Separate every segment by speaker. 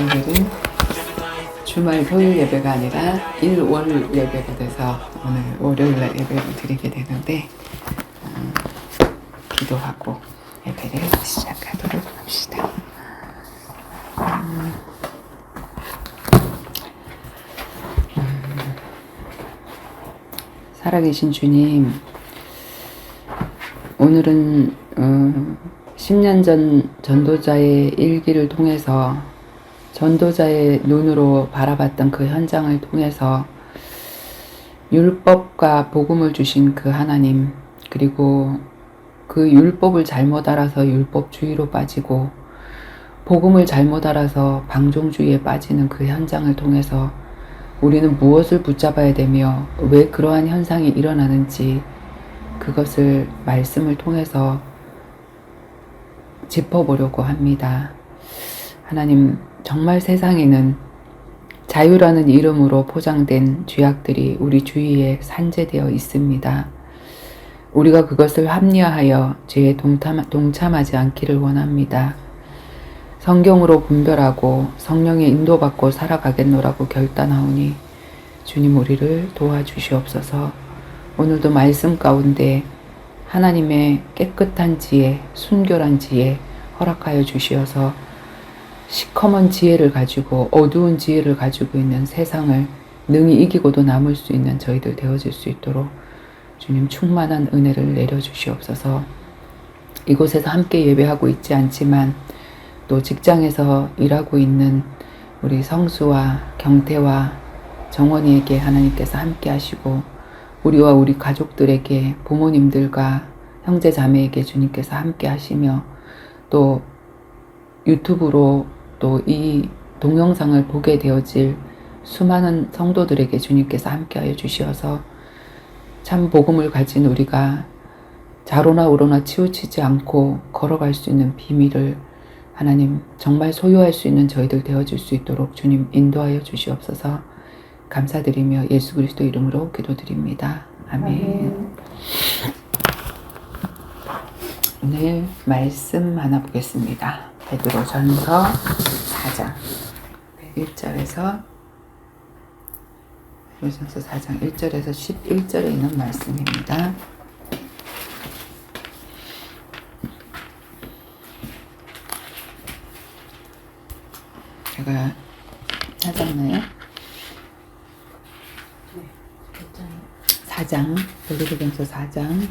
Speaker 1: 오늘은 주말 토요일 예배가 아니라 일월 예배가 돼서 오늘 월요일날 예배를 드리게 되는데 기도하고 예배를 시작하도록 합시다. 살아계신 주님, 오늘은 10년 전 전도자의 일기를 통해서 전도자의 눈으로 바라봤던 그 현장을 통해서 율법과 복음을 주신 그 하나님, 그리고 그 율법을 잘못 알아서 율법주의로 빠지고 복음을 잘못 알아서 방종주의에 빠지는 그 현장을 통해서 우리는 무엇을 붙잡아야 되며 왜 그러한 현상이 일어나는지 그것을 말씀을 통해서 짚어보려고 합니다. 하나님, 정말 세상에는 자유라는 이름으로 포장된 죄악들이 우리 주위에 산재되어 있습니다. 우리가 그것을 합리화하여 죄에 동참하지 않기를 원합니다. 성경으로 분별하고 성령의 인도받고 살아가겠노라고 결단하오니 주님 우리를 도와주시옵소서. 오늘도 말씀 가운데 하나님의 깨끗한 지혜, 순결한 지혜 허락하여 주시어서 시커먼 지혜를 가지고 어두운 지혜를 가지고 있는 세상을 능히 이기고도 남을 수 있는 저희들 되어질 수 있도록 주님 충만한 은혜를 내려주시옵소서. 이곳에서 함께 예배하고 있지 않지만 또 직장에서 일하고 있는 우리 성수와 경태와 정원이에게 하나님께서 함께 하시고 우리와 우리 가족들에게 부모님들과 형제 자매에게 주님께서 함께 하시며 또 유튜브로 또 이 동영상을 보게 되어질 수많은 성도들에게 주님께서 함께하여 주시어서 참 복음을 가진 우리가 좌로나 우로나 치우치지 않고 걸어갈 수 있는 비밀을 하나님 정말 소유할 수 있는 저희들 되어질 수 있도록 주님 인도하여 주시옵소서. 감사드리며 예수 그리스도 이름으로 기도드립니다. 아멘. 오늘 말씀 하나 보겠습니다. 베드로전서 4장 1절에서 베드로전서 4장 1절에서 11절에 있는 말씀입니다. 제가 찾았나요? 4장, 베드로전서 4장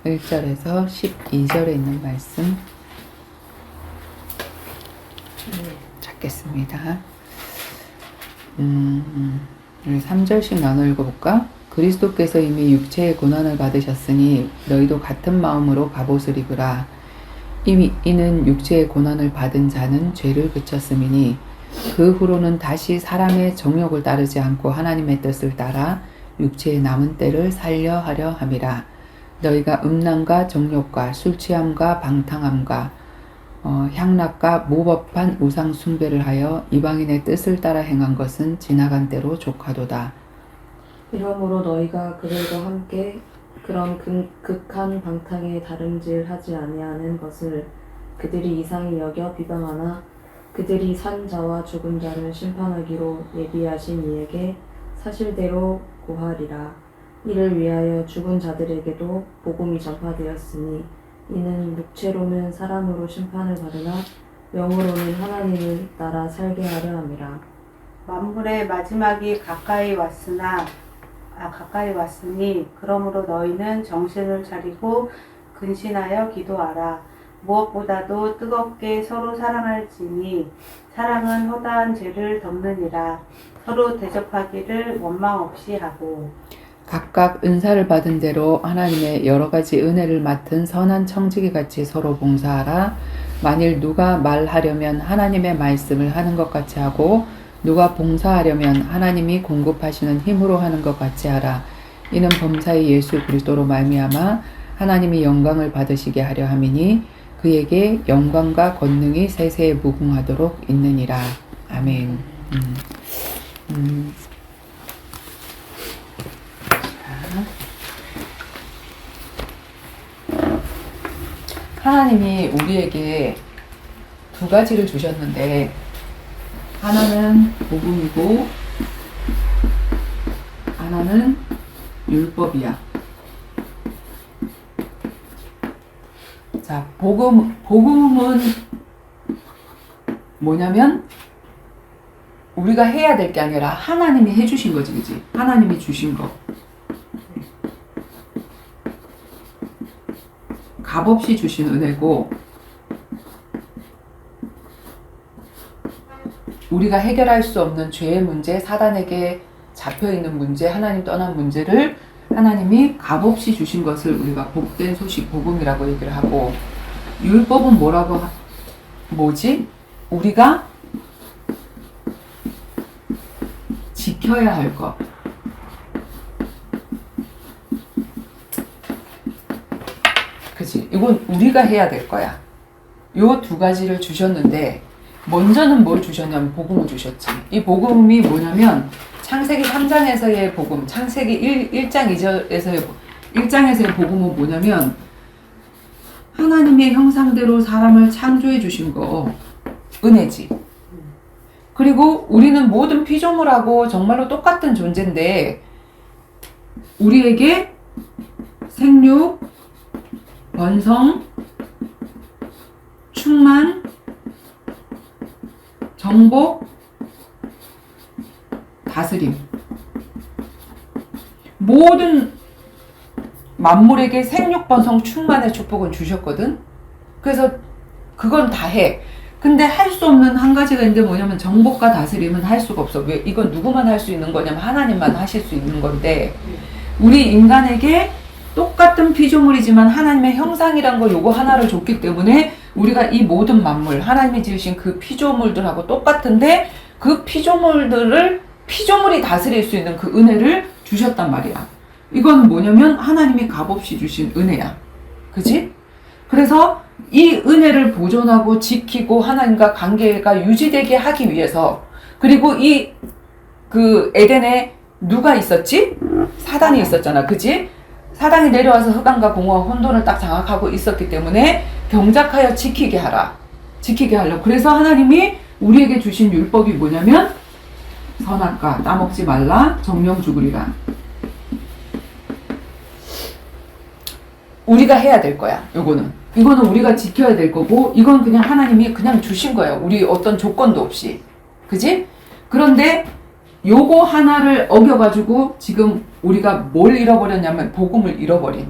Speaker 1: 1절에서 12절에 있는 말씀 찾겠습니다. 3절씩 나눠 읽어볼까? 그리스도께서 이미 육체의 고난을 받으셨으니 너희도 같은 마음으로 갑옷을 입으라. 이는 육체의 고난을 받은 자는 죄를 그쳤음이니 그 후로는 다시 사람의 정욕을 따르지 않고 하나님의 뜻을 따라 육체의 남은 때를 살려 하려 함이라. 너희가 음란과 정욕과 술취함과 방탕함과 향락과 무법한 우상 숭배를 하여 이방인의 뜻을 따라 행한 것은 지나간 때로 족하도다.
Speaker 2: 이러므로 너희가 그들과 함께 그런 극한 방탕에 다름질하지 아니하는 것을 그들이 이상히 여겨 비방하나 그들이 산 자와 죽은 자를 심판하기로 예비하신 이에게 사실대로 고하리라. 이를 위하여 죽은 자들에게도 복음이 전파되었으니 이는 육체로는 사람으로 심판을 받으나 영으로는 하나님을 따라 살게 하려 함이라.
Speaker 3: 만물의 마지막이 가까이 왔으니 그러므로 너희는 정신을 차리고 근신하여 기도하라. 무엇보다도 뜨겁게 서로 사랑할지니 사랑은 허다한 죄를 덮느니라. 서로 대접하기를 원망 없이 하고
Speaker 1: 각각 은사를 받은 대로 하나님의 여러 가지 은혜를 맡은 선한 청지기 같이 서로 봉사하라. 만일 누가 말하려면 하나님의 말씀을 하는 것 같이 하고 누가 봉사하려면 하나님이 공급하시는 힘으로 하는 것 같이 하라. 이는 범사의 예수 그리스도로 말미암아 하나님이 영광을 받으시게 하려 함이니 그에게 영광과 권능이 세세에 무궁하도록 있느니라. 아멘. 하나님이 우리에게 두 가지를 주셨는데 하나는 복음이고 하나는 율법이야. 자, 복음은 뭐냐면 우리가 해야 될 게 아니라 하나님이 해주신 거지, 그지? 하나님이 주신 거. 값없이 주신 은혜고, 우리가 해결할 수 없는 죄의 문제, 사단에게 잡혀있는 문제, 하나님 떠난 문제를 하나님이 값없이 주신 것을 우리가 복된 소식, 복음이라고 얘기를 하고, 율법은 뭐지? 우리가 지켜야 할 것. 그치? 이건 우리가 해야 될 거야. 요 두 가지를 주셨는데, 먼저는 뭘 주셨냐면 복음을 주셨지. 이 복음이 뭐냐면 창세기 3장에서의 복음, 창세기 1장 1장에서의 복음은 뭐냐면 하나님의 형상대로 사람을 창조해 주신 거, 은혜지. 그리고 우리는 모든 피조물하고 정말로 똑같은 존재인데 우리에게 생육, 번성, 충만, 정복, 다스림. 모든 만물에게 생육, 번성, 충만의 축복은 주셨거든. 그래서 그건 다 해. 근데 할 수 없는 한 가지가 있는데 뭐냐면 정복과 다스림은 할 수가 없어. 왜? 이건 누구만 할 수 있는 거냐면 하나님만 하실 수 있는 건데 우리 인간에게 똑같은 피조물이지만 하나님의 형상이란 거 요거 하나를 줬기 때문에 우리가 이 모든 만물, 하나님이 지으신 그 피조물들하고 똑같은데 그 피조물이 다스릴 수 있는 그 은혜를 주셨단 말이야. 이건 뭐냐면 하나님이 값없이 주신 은혜야. 그지? 그래서 이 은혜를 보존하고 지키고 하나님과 관계가 유지되게 하기 위해서, 그리고 그 에덴에 누가 있었지? 사단이 있었잖아. 그지? 사단이 내려와서 흑암과 공허와 혼돈을 딱 장악하고 있었기 때문에 경작하여 지키게 하라. 지키게 하려고. 그래서 하나님이 우리에게 주신 율법이 뭐냐면 선악과 따먹지 말라, 정령 죽으리라. 우리가 해야 될 거야. 이거는 우리가 지켜야 될 거고, 이건 그냥 하나님이 그냥 주신 거야. 우리 어떤 조건도 없이. 그지? 그런데 요거 하나를 어겨가지고 지금 우리가 뭘 잃어버렸냐면 복음을 잃어버린,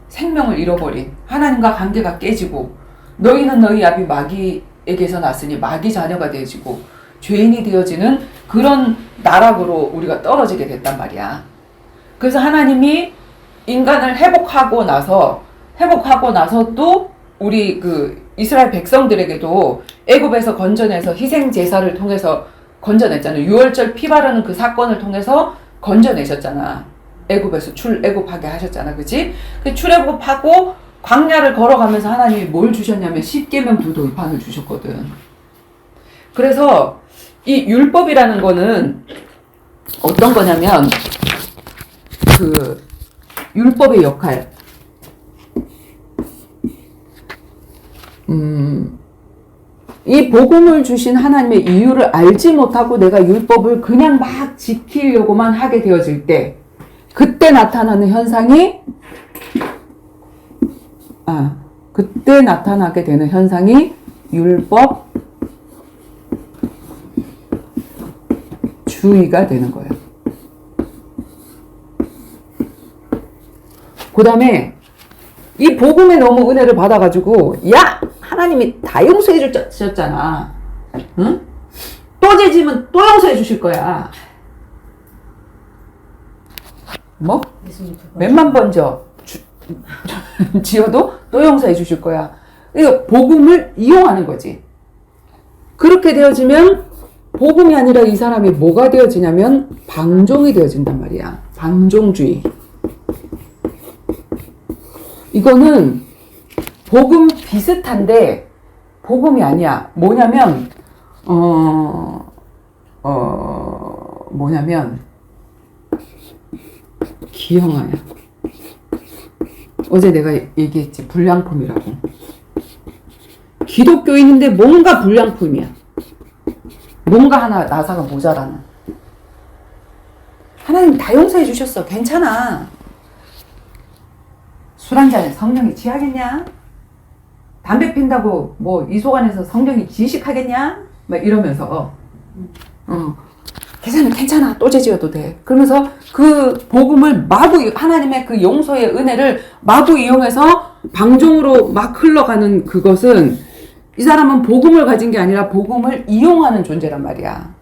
Speaker 1: 생명을 잃어버린, 하나님과 관계가 깨지고, 너희는 너희 아비 마귀에게서 났으니 마귀 자녀가 되어지고 죄인이 되어지는 그런 나락으로 우리가 떨어지게 됐단 말이야. 그래서 하나님이 인간을 회복하고 나서 또 우리 그 이스라엘 백성들에게도 애굽에서 건져내서 희생 제사를 통해서 건져냈잖아요. 유월절 피 바르는 그 사건을 통해서 건져내셨잖아. 애굽에서 출애굽하게 하셨잖아. 그치? 그 출애굽하고 광야를 걸어가면서 하나님이 뭘 주셨냐면 십계명 두 돌판을 주셨거든. 그래서 이 율법이라는 거는 어떤 거냐면 그 율법의 역할, 이 복음을 주신 하나님의 이유를 알지 못하고 내가 율법을 그냥 막 지키려고만 하게 되어질 때, 그때 나타나는 현상이, 그때 나타나게 되는 현상이 율법 주의가 되는 거예요. 그 다음에 이 복음에 너무 은혜를 받아가지고, 야! 하나님이 다 용서해 주셨잖아. 응? 또 죄지면 또 용서해 주실 거야. 뭐? 몇만 번 지어도 또 용서해 주실 거야. 이거 복음을 이용하는 거지. 그렇게 되어지면 복음이 아니라 이 사람이 뭐가 되어지냐면 방종이 되어진단 말이야. 방종주의. 이거는 복음 비슷한데 복음이 아니야. 뭐냐면 기형아야. 어제 내가 얘기했지. 불량품이라고. 기독교인인데 뭔가 불량품이야. 뭔가 하나 나사가 모자라는. 하나님 다 용서해 주셨어. 괜찮아. 술 한잔에 성령이 취하겠냐? 담배 핀다고 뭐 이소관에서 성령이 지식하겠냐? 막 이러면서 괜찮아. 또 죄지어도 돼. 그러면서 그 복음을 마구 하나님의 그 용서의 은혜를 마구 이용해서 방종으로 막 흘러가는 그것은 이 사람은 복음을 가진 게 아니라 복음을 이용하는 존재란 말이야.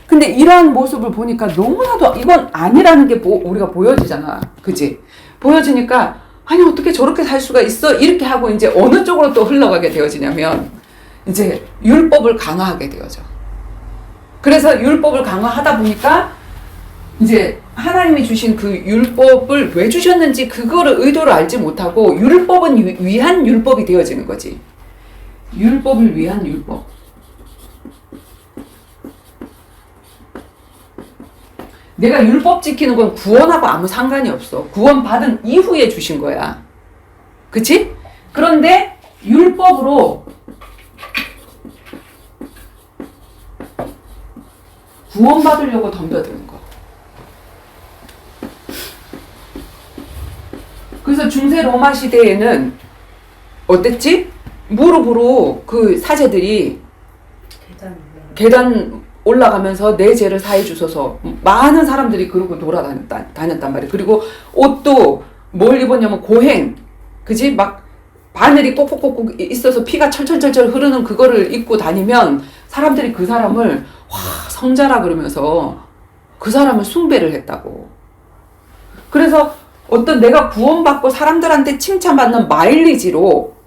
Speaker 1: 근데 이러한 모습을 보니까 너무나도 이건 아니라는 게 우리가 보여지잖아. 그치? 보여지니까 아니 어떻게 저렇게 살 수가 있어? 이렇게 하고 이제 어느 쪽으로 또 흘러가게 되어지냐면 이제 율법을 강화하게 되어져. 그래서 율법을 강화하다 보니까 이제 하나님이 주신 그 율법을 왜 주셨는지 그거를 의도를 알지 못하고 율법은 위한 율법이 되어지는 거지. 율법을 위한 율법. 내가 율법 지키는 건 구원하고 아무 상관이 없어. 구원받은 이후에 주신 거야. 그치? 그런데 율법으로 구원받으려고 덤벼드는 거. 그래서 중세 로마 시대에는 어땠지? 무릎으로 그 사제들이 계단 올라가면서 내 죄를 사해 주소서. 많은 사람들이 그러고 다녔단 말이에요. 그리고 옷도 뭘 입었냐면 고행. 그지? 막 바늘이 꼭꼭꼭꼭 있어서 피가 철철철철 흐르는 그거를 입고 다니면 사람들이 그 사람을 와 성자라 그러면서 그 사람을 숭배를 했다고. 그래서 어떤 내가 구원받고 사람들한테 칭찬받는 마일리지로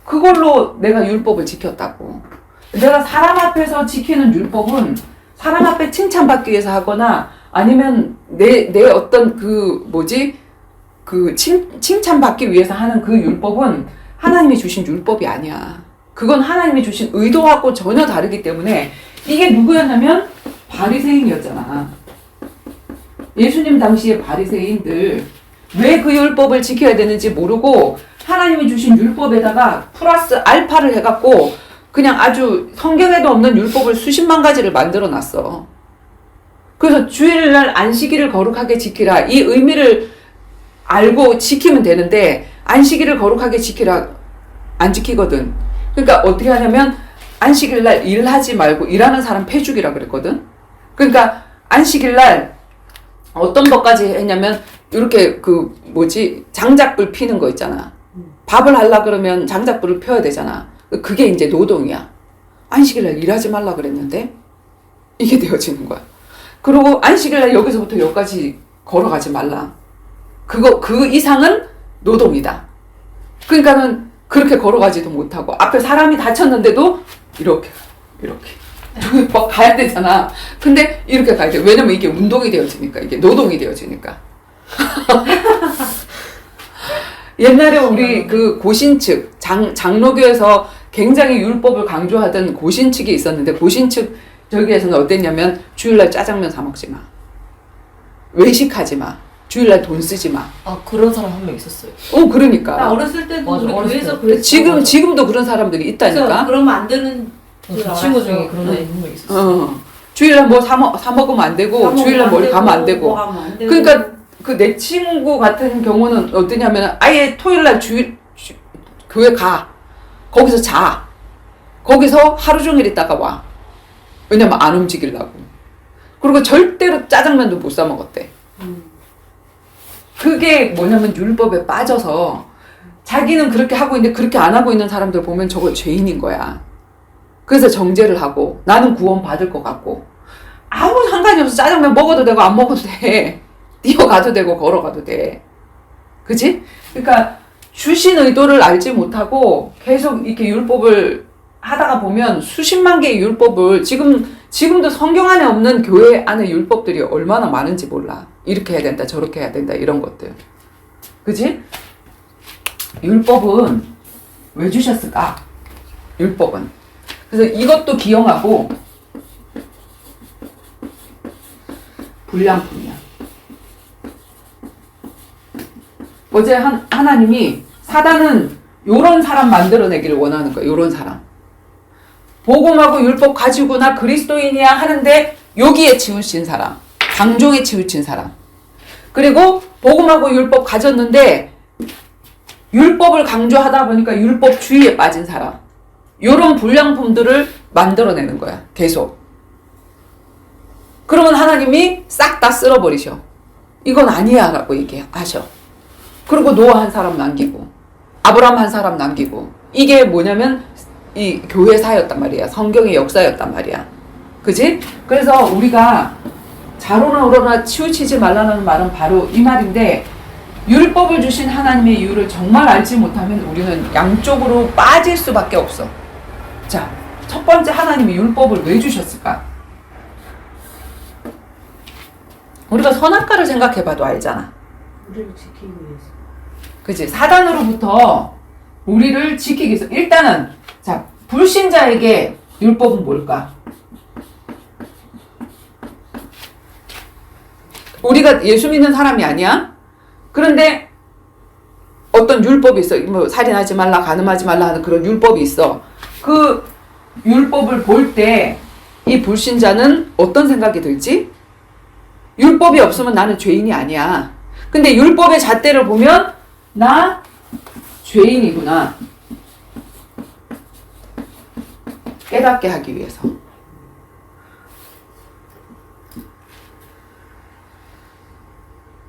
Speaker 1: 그걸로 내가 율법을 지켰다고. 내가 사람 앞에서 지키는 율법은 사람 앞에 칭찬받기 위해서 하거나 아니면 내 어떤 칭찬받기 위해서 하는 그 율법은 하나님이 주신 율법이 아니야. 그건 하나님이 주신 의도하고 전혀 다르기 때문에 이게 누구였냐면 바리새인이었잖아. 예수님 당시의 바리새인들 왜 그 율법을 지켜야 되는지 모르고 하나님이 주신 율법에다가 플러스 알파를 해갖고 그냥 아주 성경에도 없는 율법을 수십만 가지를 만들어 놨어. 그래서 주일날 안식일을 거룩하게 지키라. 이 의미를 알고 지키면 되는데 안식일을 거룩하게 지키라. 안 지키거든. 그러니까 어떻게 하냐면 안식일날 일하지 말고 일하는 사람 패죽이라 그랬거든. 그러니까 안식일날 어떤 것까지 했냐면 이렇게 장작불 피는 거 있잖아. 밥을 하려 그러면 장작불을 펴야 되잖아. 그게 이제 노동이야. 안식일날 일하지 말라 그랬는데 이게 되어지는 거야. 그리고 안식일날 여기서부터 여기까지 걸어가지 말라. 그 이상은 노동이다. 그러니까는 그렇게 걸어가지도 못하고 앞에 사람이 다쳤는데도 이렇게 막 가야 되잖아. 근데 이렇게 가야 돼. 왜냐면 이게 운동이 되어지니까, 이게 노동이 되어지니까. 옛날에 우리 그 고신측 장로교에서 굉장히 율법을 강조하던 고신측이 있었는데 고신측 저기에서는 어땠냐면 주일날 짜장면 사 먹지 마. 외식하지 마. 주일날 돈 쓰지 마.
Speaker 2: 아 그런 사람 한 명 있었어요.
Speaker 1: 그러니까.
Speaker 3: 나 어렸을 때도
Speaker 2: 맞아,
Speaker 3: 우리
Speaker 2: 어렸을
Speaker 3: 교회에서
Speaker 2: 때.
Speaker 3: 그랬어.
Speaker 1: 지금도 그런 사람들이 있다니까.
Speaker 3: 그러면 안 되는 줄
Speaker 2: 그 친구 중에
Speaker 3: 알았어.
Speaker 2: 그런 사람 한 명 있었어요.
Speaker 1: 주일날 뭐 사 먹으면 안 되고 주일날 머리 가면 안 되고. 그러니까 그 내 친구 같은 경우는 어떠냐면 아예 토요일날 교회 가. 거기서 자. 거기서 하루 종일 있다가 와. 왜냐면 안 움직이려고. 그리고 절대로 짜장면도 못 사 먹었대. 그게 뭐냐면 율법에 빠져서 자기는 그렇게 하고 있는데 그렇게 안 하고 있는 사람들 보면 저거 죄인인 거야. 그래서 정죄를 하고 나는 구원 받을 것 같고 아무 상관이 없어. 짜장면 먹어도 되고 안 먹어도 돼. 뛰어가도 되고 걸어가도 돼. 그치? 그러니까 주신 의도를 알지 못하고 계속 이렇게 율법을 하다가 보면 수십만 개의 율법을 지금도 성경 안에 없는 교회 안에 율법들이 얼마나 많은지 몰라. 이렇게 해야 된다, 저렇게 해야 된다, 이런 것들. 그치? 율법은 왜 주셨을까? 율법은. 그래서 이것도 기억하고 불량품이야. 어제 하나님이 사단은 요런 사람 만들어내기를 원하는 거야. 요런 사람. 복음하고 율법 가지고 나 그리스도인이야 하는데 여기에 치우친 사람, 방종에 치우친 사람. 그리고 복음하고 율법 가졌는데 율법을 강조하다 보니까 율법주의에 빠진 사람. 요런 불량품들을 만들어내는 거야. 계속. 그러면 하나님이 싹 다 쓸어버리셔. 이건 아니야 라고 얘기하셔. 그리고 노아 한 사람 남기고 아브라함 한 사람 남기고. 이게 뭐냐면 이 교회사였단 말이야. 성경의 역사였단 말이야. 그지? 그래서 우리가 자로나 우로나 치우치지 말라는 말은 바로 이 말인데, 율법을 주신 하나님의 이유를 정말 알지 못하면 우리는 양쪽으로 빠질 수밖에 없어. 자, 첫 번째, 하나님이 율법을 왜 주셨을까? 우리가 선악과를 생각해봐도 알잖아.
Speaker 2: 우리를 지키기 위해서.
Speaker 1: 그치? 사단으로부터 우리를 지키기 위해서. 일단은, 자, 불신자에게 율법은 뭘까? 우리가 예수 믿는 사람이 아니야? 그런데 어떤 율법이 있어. 뭐 살인하지 말라, 간음하지 말라 하는 그런 율법이 있어. 그 율법을 볼 때 이 불신자는 어떤 생각이 들지? 율법이 없으면 나는 죄인이 아니야. 근데 율법의 잣대를 보면 나 죄인이구나. 깨닫게 하기 위해서.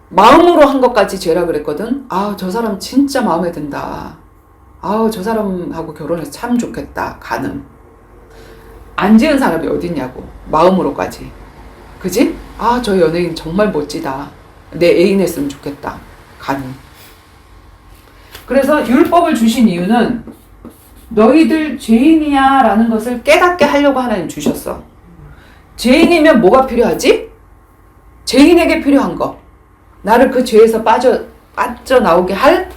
Speaker 1: 마음으로 한 것까지 죄라 그랬거든. 아, 저 사람 진짜 마음에 든다. 아우, 저 사람하고 결혼해서 참 좋겠다. 간음. 안 지은 사람이 어딨냐고. 마음으로까지. 그지? 아, 저 연예인 정말 멋지다. 내 애인 했으면 좋겠다. 간음. 그래서 율법을 주신 이유는 너희들 죄인이야 라는 것을 깨닫게 하려고 하나님 주셨어. 죄인이면 뭐가 필요하지? 죄인에게 필요한 거. 나를 그 죄에서 빠져나오게 할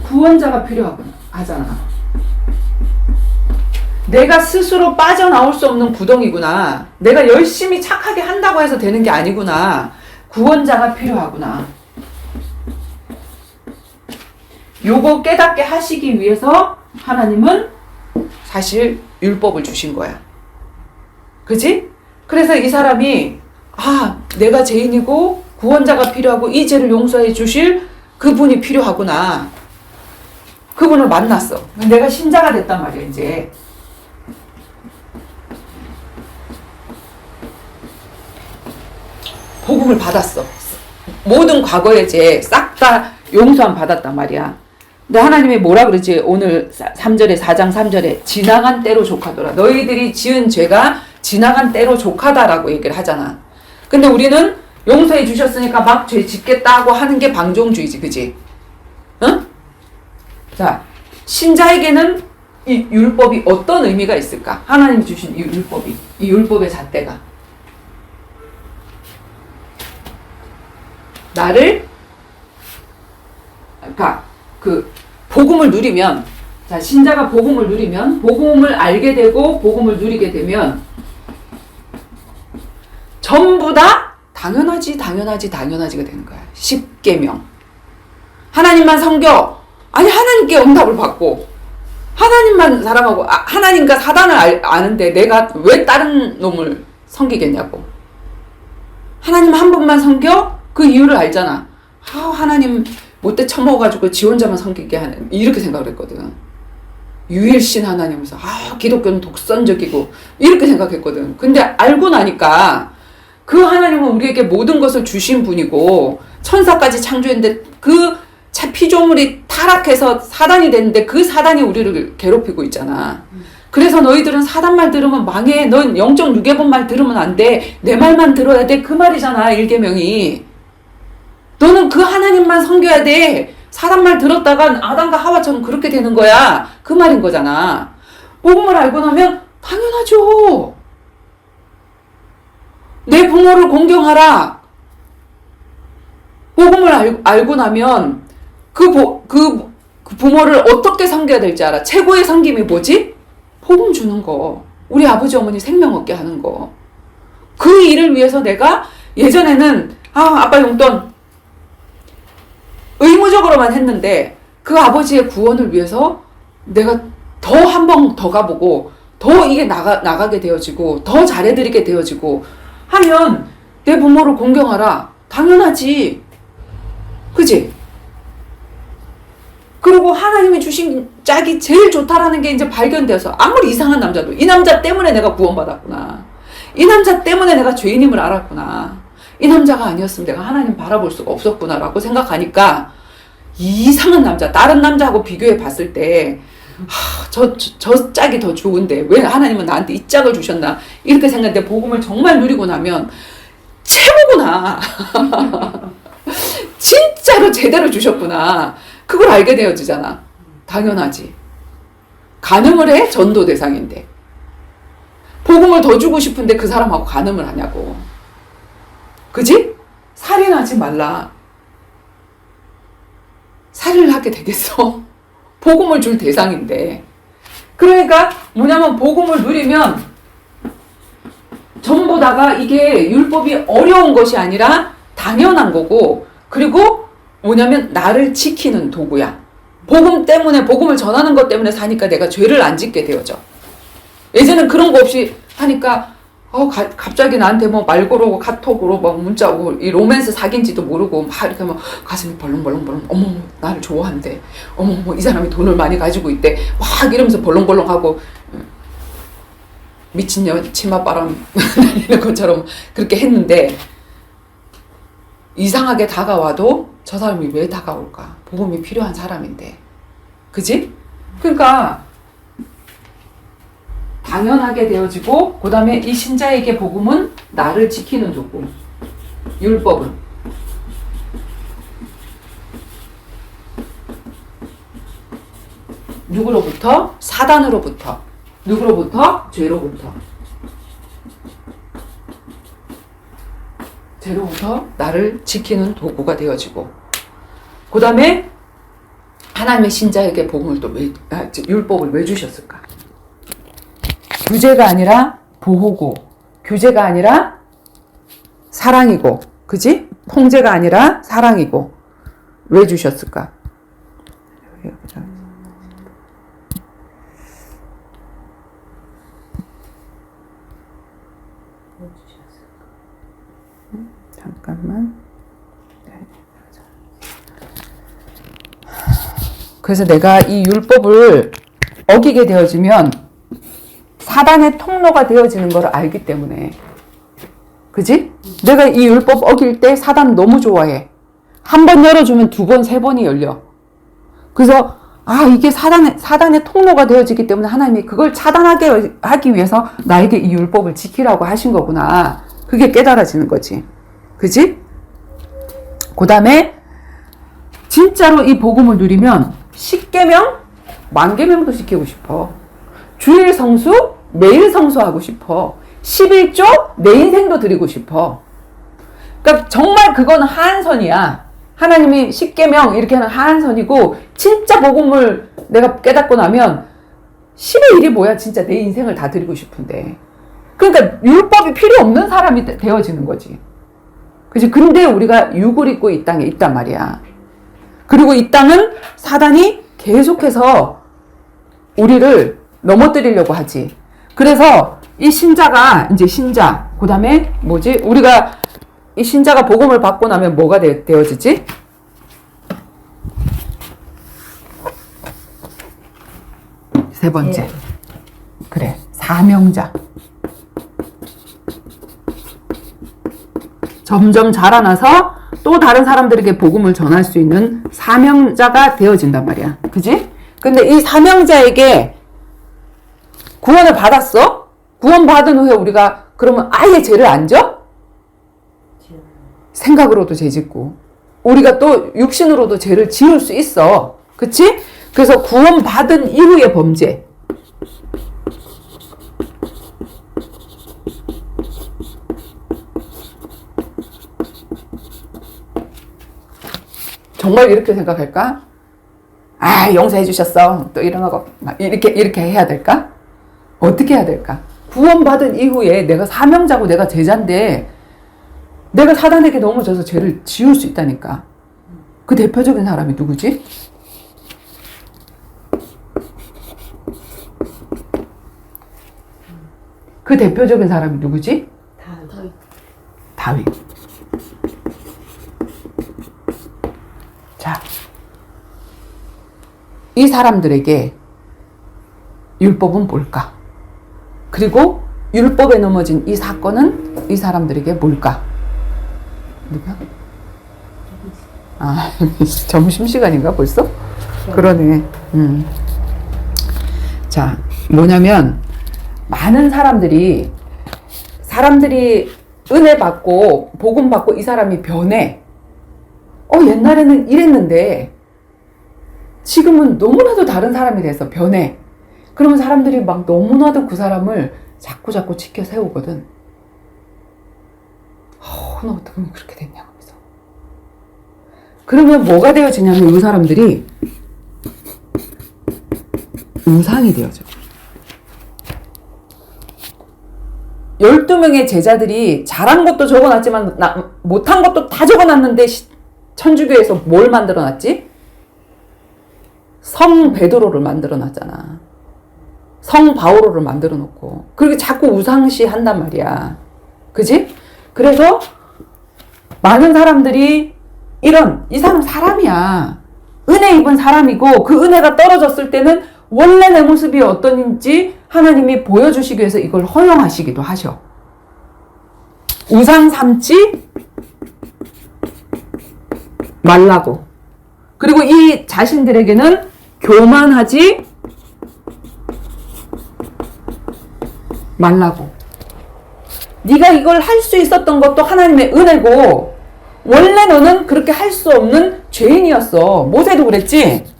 Speaker 1: 구원자가 필요하잖아. 내가 스스로 빠져나올 수 없는 구덩이구나. 내가 열심히 착하게 한다고 해서 되는 게 아니구나. 구원자가 필요하구나. 요거 깨닫게 하시기 위해서 하나님은 사실 율법을 주신 거야. 그지? 그래서 이 사람이 내가 죄인이고 구원자가 필요하고 이 죄를 용서해 주실 그분이 필요하구나. 그분을 만났어. 내가 신자가 됐단 말이야, 이제. 복음을 받았어. 모든 과거의 죄 싹 다 용서함 받았단 말이야. 근데 하나님이 뭐라 그러지? 오늘 3절에 4장 3절에 지나간 때로 족하더라. 너희들이 지은 죄가 지나간 때로 족하다라고 얘기를 하잖아. 근데 우리는 용서해 주셨으니까 막 죄 짓겠다고 하는 게 방종주의지, 그지? 응? 자, 신자에게는 이 율법이 어떤 의미가 있을까? 하나님이 주신 이 율법이, 이 율법의 잣대가 나를, 그러니까 그 복음을 누리면, 자, 신자가 복음을 누리면, 복음을 알게 되고 복음을 누리게 되면 전부 다 당연하지가 되는 거야. 10계명. 하나님만 섬겨. 아니, 하나님께 응답을 받고 하나님만 사랑하고 하나님과 사단을 아는데 내가 왜 다른 놈을 섬기겠냐고. 하나님 한 분만 섬겨? 그 이유를 알잖아. 하나님 못돼 처먹어가지고 지 혼자만 섬기게 하는, 이렇게 생각을 했거든. 유일신 하나님에서 기독교는 독선적이고 이렇게 생각했거든. 근데 알고 나니까 그 하나님은 우리에게 모든 것을 주신 분이고 천사까지 창조했는데 그 피조물이 타락해서 사단이 됐는데 그 사단이 우리를 괴롭히고 있잖아. 그래서 너희들은 사단 말 들으면 망해. 넌 영적 유괴본 말 들으면 안 돼. 내 말만 들어야 돼. 그 말이잖아, 1계명이. 너는 그 하나님만 섬겨야 돼. 사단 말 들었다간 아담과 하와처럼 그렇게 되는 거야. 그 말인 거잖아. 복음을 알고 나면 당연하죠. 내 부모를 공경하라. 복음을 알고 나면 그 부모를 어떻게 섬겨야 될지 알아. 최고의 섬김이 뭐지? 복음 주는 거. 우리 아버지 어머니 생명 얻게 하는 거. 그 일을 위해서 내가 예전에는 아빠 용돈 의무적으로만 했는데 그 아버지의 구원을 위해서 내가 더 한 번 더 가보고 더 이게 나가게 되어지고 더 잘해드리게 되어지고 하면 내 부모를 공경하라. 당연하지. 그지? 그리고 하나님이 주신 짝이 제일 좋다라는 게 이제 발견되어서 아무리 이상한 남자도 이 남자 때문에 내가 구원받았구나. 이 남자 때문에 내가 죄인임을 알았구나. 이 남자가 아니었으면 내가 하나님 바라볼 수가 없었구나라고 생각하니까 이상한 남자, 다른 남자하고 비교해 봤을 때 저 짝이 더 좋은데 왜 하나님은 나한테 이 짝을 주셨나 이렇게 생각했는데 복음을 정말 누리고 나면 최고구나. 진짜로 제대로 주셨구나. 그걸 알게 되어지잖아. 당연하지. 간음을 해? 전도 대상인데. 복음을 더 주고 싶은데 그 사람하고 간음을 하냐고. 그지? 살인하지 말라. 살인을 하게 되겠어. 복음을 줄 대상인데. 그러니까 뭐냐면 복음을 누리면 전부 다가 이게 율법이 어려운 것이 아니라 당연한 거고, 그리고 뭐냐면 나를 지키는 도구야. 복음 때문에, 복음을 전하는 것 때문에 사니까 내가 죄를 안 짓게 되어져. 예전엔 그런 거 없이 하니까 갑자기 나한테 뭐 말 걸어오고 카톡으로 막 문자 오고 이 로맨스 사귄지도 모르고 막 이렇게 막 가슴이 벌렁벌렁 어머 나를 좋아한대. 어머 이 사람이 돈을 많이 가지고 있대. 막 이러면서 벌렁벌렁하고 미친년 치맛바람 날리는 것처럼 그렇게 했는데 이상하게 다가와도 저 사람이 왜 다가올까? 복음이 필요한 사람인데. 그지? 그러니까 당연하게 되어지고 그 다음에 이 신자에게 복음은 나를 지키는 도구. 율법은. 누구로부터? 사단으로부터. 누구로부터? 죄로부터. 죄로부터 나를 지키는 도구가 되어지고 그 다음에 하나님의 신자에게 복음을 또 율법을 왜 주셨을까? 규제가 아니라 보호고, 규제가 아니라 사랑이고, 그지? 통제가 아니라 사랑이고, 왜 주셨을까? 잠깐만. 그래서 내가 이 율법을 어기게 되어지면 사단의 통로가 되어지는 걸 알기 때문에. 그지? 내가 이 율법 어길 때 사단 너무 좋아해. 한 번 열어주면 두 번, 세 번이 열려. 그래서 이게 사단의 통로가 되어지기 때문에 하나님이 그걸 차단하게 하기 위해서 나에게 이 율법을 지키라고 하신 거구나. 그게 깨달아지는 거지. 그지? 그 다음에 진짜로 이 복음을 누리면 10계명, 만계명도 지키고 싶어. 주일 성수, 매일 성수하고 싶어. 11조, 내 인생도 드리고 싶어. 그러니까 정말 그건 하한선이야. 하나님이 10계명 이렇게 하는 하한선이고 진짜 복음을 내가 깨닫고 나면 10의 1이 뭐야? 진짜 내 인생을 다 드리고 싶은데. 그러니까 율법이 필요 없는 사람이 되어지는 거지. 그치? 근데 우리가 육을 입고 이 땅에 있단 말이야. 그리고 이 땅은 사단이 계속해서 우리를 넘어뜨리려고 하지. 그래서 이 신자가 이제 신자, 그 다음에 뭐지? 우리가 이 신자가 복음을 받고 나면 뭐가 되어지지? 세 번째. 그래, 사명자. 점점 자라나서 또 다른 사람들에게 복음을 전할 수 있는 사명자가 되어진단 말이야. 그지? 근데 이 사명자에게 구원을 받았어? 구원 받은 후에 우리가 그러면 아예 죄를 안 져? 생각으로도 죄 짓고 우리가 또 육신으로도 죄를 지을 수 있어. 그치? 그래서 구원 받은 이후의 범죄. 정말 이렇게 생각할까? 용서해 주셨어. 또 일어나고 이렇게 해야 될까? 어떻게 해야 될까? 구원받은 이후에 내가 사명자고 내가 제자인데 내가 사단에게 넘어져서 죄를 지을 수 있다니까. 그 대표적인 사람이 누구지? 그 대표적인 사람이 누구지? 다윗. 자, 이 사람들에게 율법은 뭘까? 그리고 율법에 넘어진 이 사건은 이 사람들에게 뭘까? 누가? 아, 점심시간인가 벌써? 그러네. 자, 뭐냐면 많은 사람들이 은혜 받고 복음 받고 이 사람이 변해. 옛날에는 이랬는데 지금은 너무나도 다른 사람이 돼서 변해. 그러면 사람들이 막 너무나도 그 사람을 자꾸 지켜 세우거든. 너 어떻게 그렇게 됐냐고 하면서. 그러면 뭐가 되어지냐면 이 사람들이 우상이 되어져. 12명의 제자들이 잘한 것도 적어놨지만 못한 것도 다 적어놨는데 천주교에서 뭘 만들어놨지? 성 베드로를 만들어놨잖아. 성 바오로를 만들어놓고 그렇게 자꾸 우상시 한단 말이야. 그지? 그래서 많은 사람들이 이 사람 사람이야. 은혜 입은 사람이고 그 은혜가 떨어졌을 때는 원래 내 모습이 어떤지 하나님이 보여주시기 위해서 이걸 허용하시기도 하셔. 우상 삼지 말라고. 그리고 이 자신들에게는 교만하지 말라고. 네가 이걸 할 수 있었던 것도 하나님의 은혜고 원래 너는 그렇게 할 수 없는 죄인이었어. 모세도 그랬지?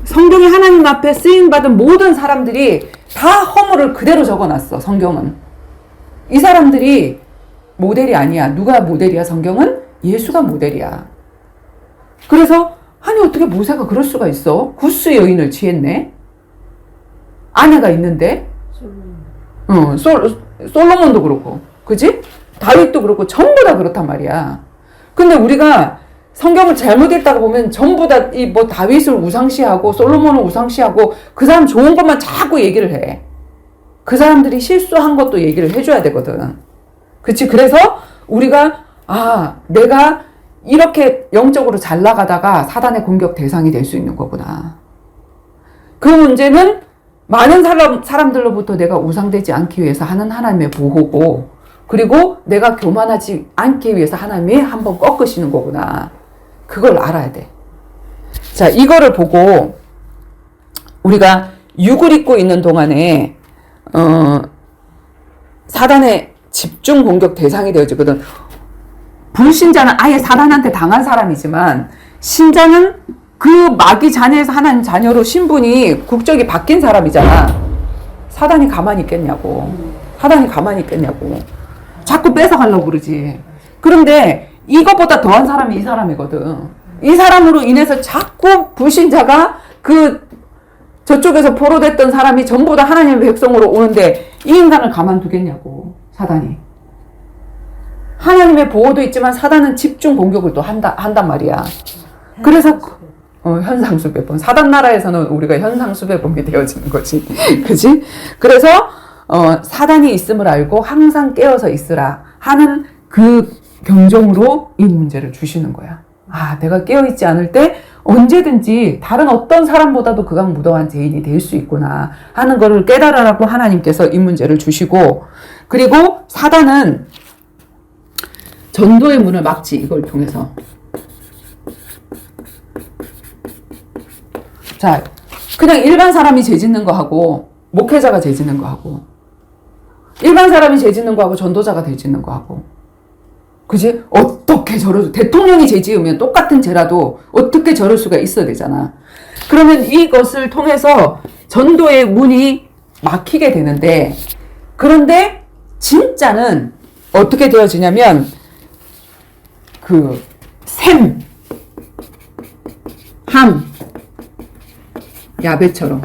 Speaker 1: 성경이 하나님 앞에 쓰임받은 모든 사람들이 다 허물을 그대로 적어놨어. 성경은. 이 사람들이 모델이 아니야. 누가 모델이야? 성경은? 예수가 모델이야. 그래서 아니 어떻게 모세가 그럴 수가 있어? 구스 여인을 취했네. 아내가 있는데. 솔로몬도 그렇고, 그지? 다윗도 그렇고 전부 다 그렇단 말이야. 근데 우리가 성경을 잘못 읽다가 보면 전부 다 다윗을 우상시하고 솔로몬을 우상시하고 그 사람 좋은 것만 자꾸 얘기를 해. 그 사람들이 실수한 것도 얘기를 해줘야 되거든. 그치? 그래서 우리가 내가 이렇게 영적으로 잘 나가다가 사단의 공격 대상이 될 수 있는 거구나. 그 문제는 많은 사람들로부터 내가 우상되지 않기 위해서 하는 하나님의 보호고, 그리고 내가 교만하지 않기 위해서 하나님이 한번 꺾으시는 거구나. 그걸 알아야 돼. 자, 이거를 보고 우리가 육을 입고 있는 동안에 사단의 집중 공격 대상이 되어지거든. 불신자는 아예 사단한테 당한 사람이지만 신자는 그 마귀 자녀에서 하나님 자녀로 신분이 국적이 바뀐 사람이잖아. 사단이 가만히 있겠냐고. 사단이 가만히 있겠냐고. 자꾸 뺏어가려고 그러지. 그런데 이것보다 더한 사람이 이 사람이거든. 이 사람으로 인해서 자꾸 불신자가 저쪽에서 포로됐던 사람이 전부 다 하나님의 백성으로 오는데 이 인간을 가만두겠냐고. 사단이. 하나님의 보호도 있지만 사단은 집중 공격을 또 한단 말이야. 그래서 현상수배범. 사단 나라에서는 우리가 현상수배범이 되어지는 거지. 그지? 그래서 사단이 있음을 알고 항상 깨어서 있으라 하는 그 경종으로 이 문제를 주시는 거야. 내가 깨어있지 않을 때 언제든지 다른 어떤 사람보다도 극악무도한 죄인이 될 수 있구나 하는 것을 깨달으라고 하나님께서 이 문제를 주시고, 그리고 사단은 전도의 문을 막지. 이걸 통해서. 자, 그냥 일반 사람이 죄 짓는 거 하고 목회자가 죄 짓는 거 하고, 일반 사람이 죄 짓는 거 하고 전도자가 죄 짓는 거 하고, 그지? 어떻게 대통령이 죄 지으면 똑같은 죄라도 어떻게 저럴 수가 있어야 되잖아. 그러면 이것을 통해서 전도의 문이 막히게 되는데, 그런데 진짜는 어떻게 되어지냐면 셈, 함, 야베처럼.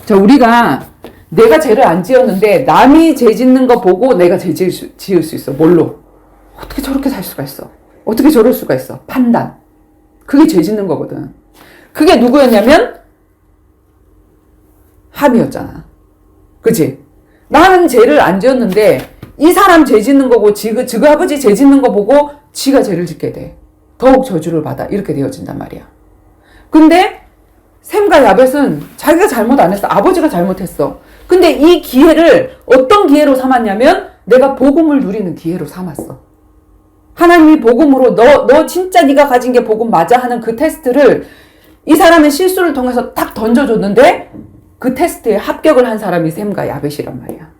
Speaker 1: 자, 우리가 내가 죄를 안 지었는데 남이 죄 짓는 거 보고 내가 죄 지을 수 있어. 뭘로? 어떻게 저렇게 살 수가 있어? 어떻게 저럴 수가 있어? 판단. 그게 죄 짓는 거거든. 그게 누구였냐면 함이었잖아. 그치? 나는 죄를 안 지었는데 이 사람 죄 짓는 거고 지그 아버지 죄 짓는 거 보고 지가 죄를 짓게 돼. 더욱 저주를 받아. 이렇게 되어진단 말이야. 근데 셈과 야벳은 자기가 잘못 안 했어. 아버지가 잘못했어. 근데 이 기회를 어떤 기회로 삼았냐면 내가 복음을 누리는 기회로 삼았어. 하나님이 복음으로 너 진짜 네가 가진 게 복음 맞아 하는 그 테스트를 이 사람의 실수를 통해서 딱 던져줬는데 그 테스트에 합격을 한 사람이 셈과 야벳이란 말이야.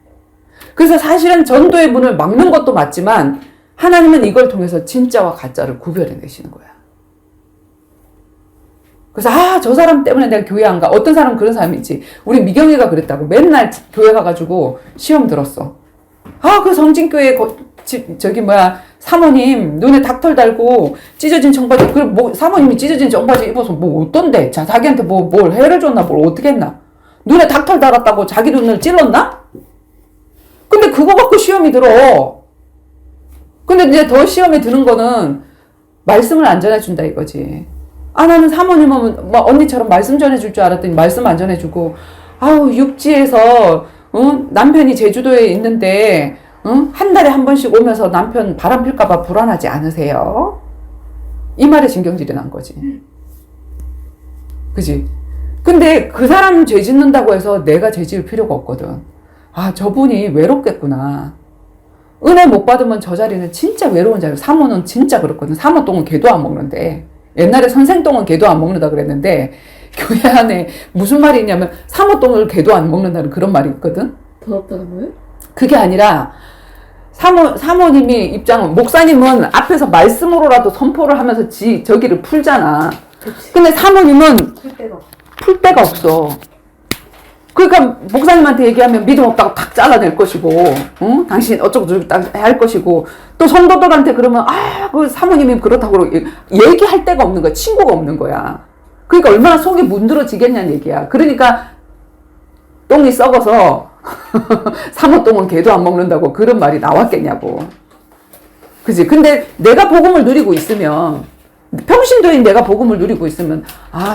Speaker 1: 그래서 사실은 전도의 문을 막는 것도 맞지만 하나님은 이걸 통해서 진짜와 가짜를 구별해내시는 거야. 그래서 저 사람 때문에 내가 교회 안 가. 어떤 사람은 그런 사람이 있지. 우리 미경이가 그랬다고. 맨날 교회 가가지고 시험 들었어. 그 성진교회 사모님 눈에 닥털 달고 찢어진 청바지. 사모님이 찢어진 청바지 입어서 어떤데? 자기한테 뭘 해를 줬나? 뭘 어떻게 했나? 눈에 닥털 달았다고 자기 눈을 찔렀나? 근데 그거 갖고 시험이 들어. 근데 이제 더 시험에 드는 거는 말씀을 안 전해준다 이거지. 나는 사모님은 언니처럼 말씀 전해줄 줄 알았더니 말씀 안 전해주고, 육지에서, 남편이 제주도에 있는데, 한 달에 한 번씩 오면서 남편 바람 필까봐 불안하지 않으세요? 이 말에 신경질이 난 거지. 그지? 근데 그 사람 죄 짓는다고 해서 내가 죄 지을 필요가 없거든. 저분이 외롭겠구나. 은혜 못 받으면 저 자리는 진짜 외로운 자리. 사모는 진짜 그렇거든. 사모 똥은 개도 안 먹는데. 옛날에 선생 똥은 개도 안 먹는다 그랬는데 교회 안에 무슨 말이 있냐면 사모 똥을 개도 안 먹는다는 그런 말이 있거든.
Speaker 2: 더럽다는 거예요? 그게
Speaker 1: 아니라 사모님이 입장은 목사님은 앞에서 말씀으로라도 선포를 하면서 저기를 풀잖아.
Speaker 2: 그치.
Speaker 1: 근데 사모님은
Speaker 2: 풀 데가
Speaker 1: 없어. 그러니까 목사님한테 얘기하면 믿음 없다고 탁 잘라낼 것이고, 당신 어쩌고 딱 할 것이고, 또 성도들한테 그러면 그 사모님이 그렇다고 얘기할 데가 없는 거야. 친구가 없는 거야. 그러니까 얼마나 속이 문드러지겠냐는 얘기야. 그러니까 똥이 썩어서 사모 똥은 개도 안 먹는다고 그런 말이 나왔겠냐고. 그지? 근데 내가 복음을 누리고 있으면, 평신도인 내가 복음을 누리고 있으면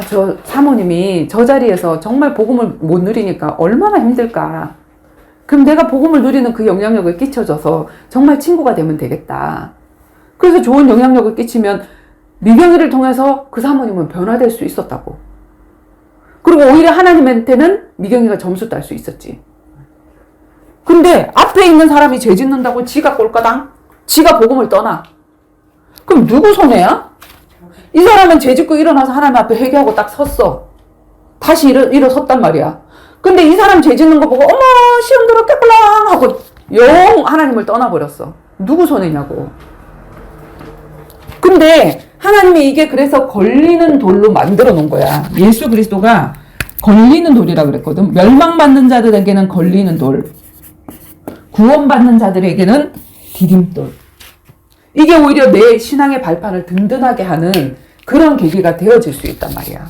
Speaker 1: 저 사모님이 저 자리에서 정말 복음을 못 누리니까 얼마나 힘들까. 그럼 내가 복음을 누리는 그 영향력을 끼쳐줘서 정말 친구가 되면 되겠다. 그래서 좋은 영향력을 끼치면 미경이를 통해서 그 사모님은 변화될 수 있었다고. 그리고 오히려 하나님한테는 미경이가 점수 딸 수 있었지. 근데 앞에 있는 사람이 죄 짓는다고 지가 꼴까당? 지가 복음을 떠나. 그럼 누구 손해야? 이 사람은 죄 짓고 일어나서 하나님 앞에 회개하고 딱 섰어. 다시 일어섰단 말이야. 근데 이 사람 죄 짓는 거 보고 어머 시험 들었겠구나 하고 영 하나님을 떠나버렸어. 누구 손해냐고. 근데 하나님이 이게 그래서 걸리는 돌로 만들어 놓은 거야. 예수 그리스도가 걸리는 돌이라 그랬거든. 멸망받는 자들에게는 걸리는 돌, 구원받는 자들에게는 디딤돌. 이게 오히려 내 신앙의 발판을 든든하게 하는 그런 계기가 되어질 수 있단 말이야.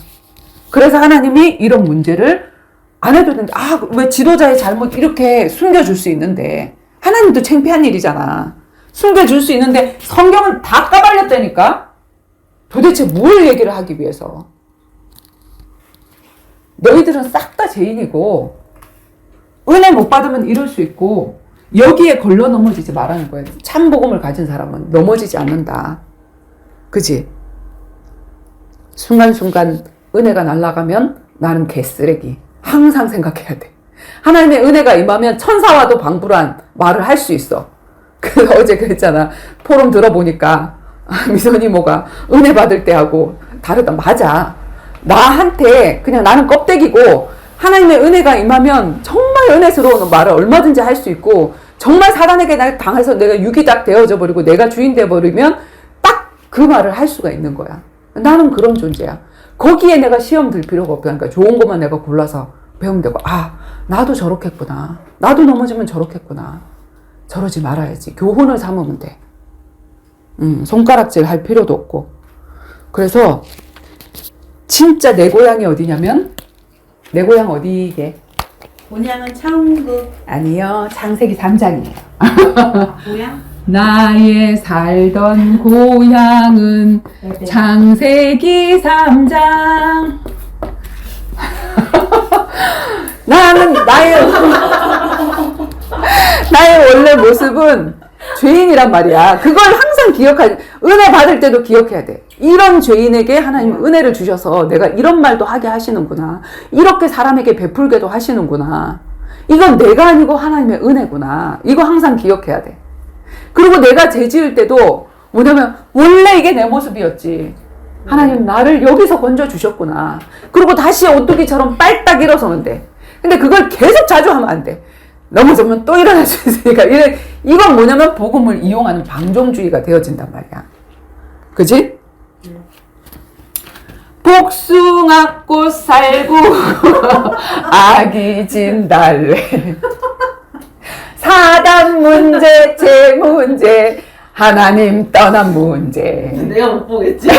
Speaker 1: 그래서 하나님이 이런 문제를 안 해도 되는데, 왜 지도자의 잘못 이렇게 숨겨줄 수 있는데, 하나님도 창피한 일이잖아. 숨겨줄 수 있는데, 성경은 다 까발렸다니까? 도대체 뭘 얘기를 하기 위해서? 너희들은 싹 다 죄인이고, 은혜 못 받으면 이럴 수 있고, 여기에 걸러 넘어지지 말라는 거예요. 참 복음을 가진 사람은 넘어지지 않는다. 그지? 순간순간 은혜가 날아가면 나는 개쓰레기. 항상 생각해야 돼. 하나님의 은혜가 임하면 천사와도 방불한 말을 할 수 있어. 그래서 어제 그랬잖아. 포럼 들어보니까 미선 이모가 은혜 받을 때하고 다르다. 맞아. 나한테 그냥 나는 껍데기고 하나님의 은혜가 임하면 정말 은혜스러운 말을 얼마든지 할 수 있고, 정말 사단에게 당해서 내가 유기닥 되어져 버리고 내가 주인 되어 버리면 딱 그 말을 할 수가 있는 거야. 나는 그런 존재야. 거기에 내가 시험 들 필요가 없다니까. 좋은 것만 내가 골라서 배우면 되고, 나도 저렇겠구나. 나도 넘어지면 저렇겠구나. 저러지 말아야지. 교훈을 삼으면 돼. 손가락질 할 필요도 없고. 그래서 진짜 내 고향이 어디냐면, 내 고향 어디게?
Speaker 3: 본향은 창국.
Speaker 1: 아니요, 창세기 3장이에요.
Speaker 3: 고향?
Speaker 1: 나의 살던 고향은 창세기 3장. 나는 나의 원래 모습은 죄인이란 말이야. 그걸 항상 기억하지. 은혜 받을 때도 기억해야 돼. 이런 죄인에게 하나님 은혜를 주셔서 내가 이런 말도 하게 하시는구나. 이렇게 사람에게 베풀게도 하시는구나. 이건 내가 아니고 하나님의 은혜구나. 이거 항상 기억해야 돼. 그리고 내가 죄 지을 때도 뭐냐면 원래 이게 내 모습이었지. 하나님 나를 여기서 건져 주셨구나. 그리고 다시 오뚜기처럼 빨딱 일어서면 돼. 근데 그걸 계속 자주 하면 안 돼. 넘어지면 또 일어날 수 있으니까. 이건 뭐냐면 복음을 이용하는 방종주의가 되어진단 말이야. 그지? 복숭아꽃 살고 아기 진달래 사단 문제 제 문제 하나님 떠난 문제.
Speaker 2: 내가 못 보겠지.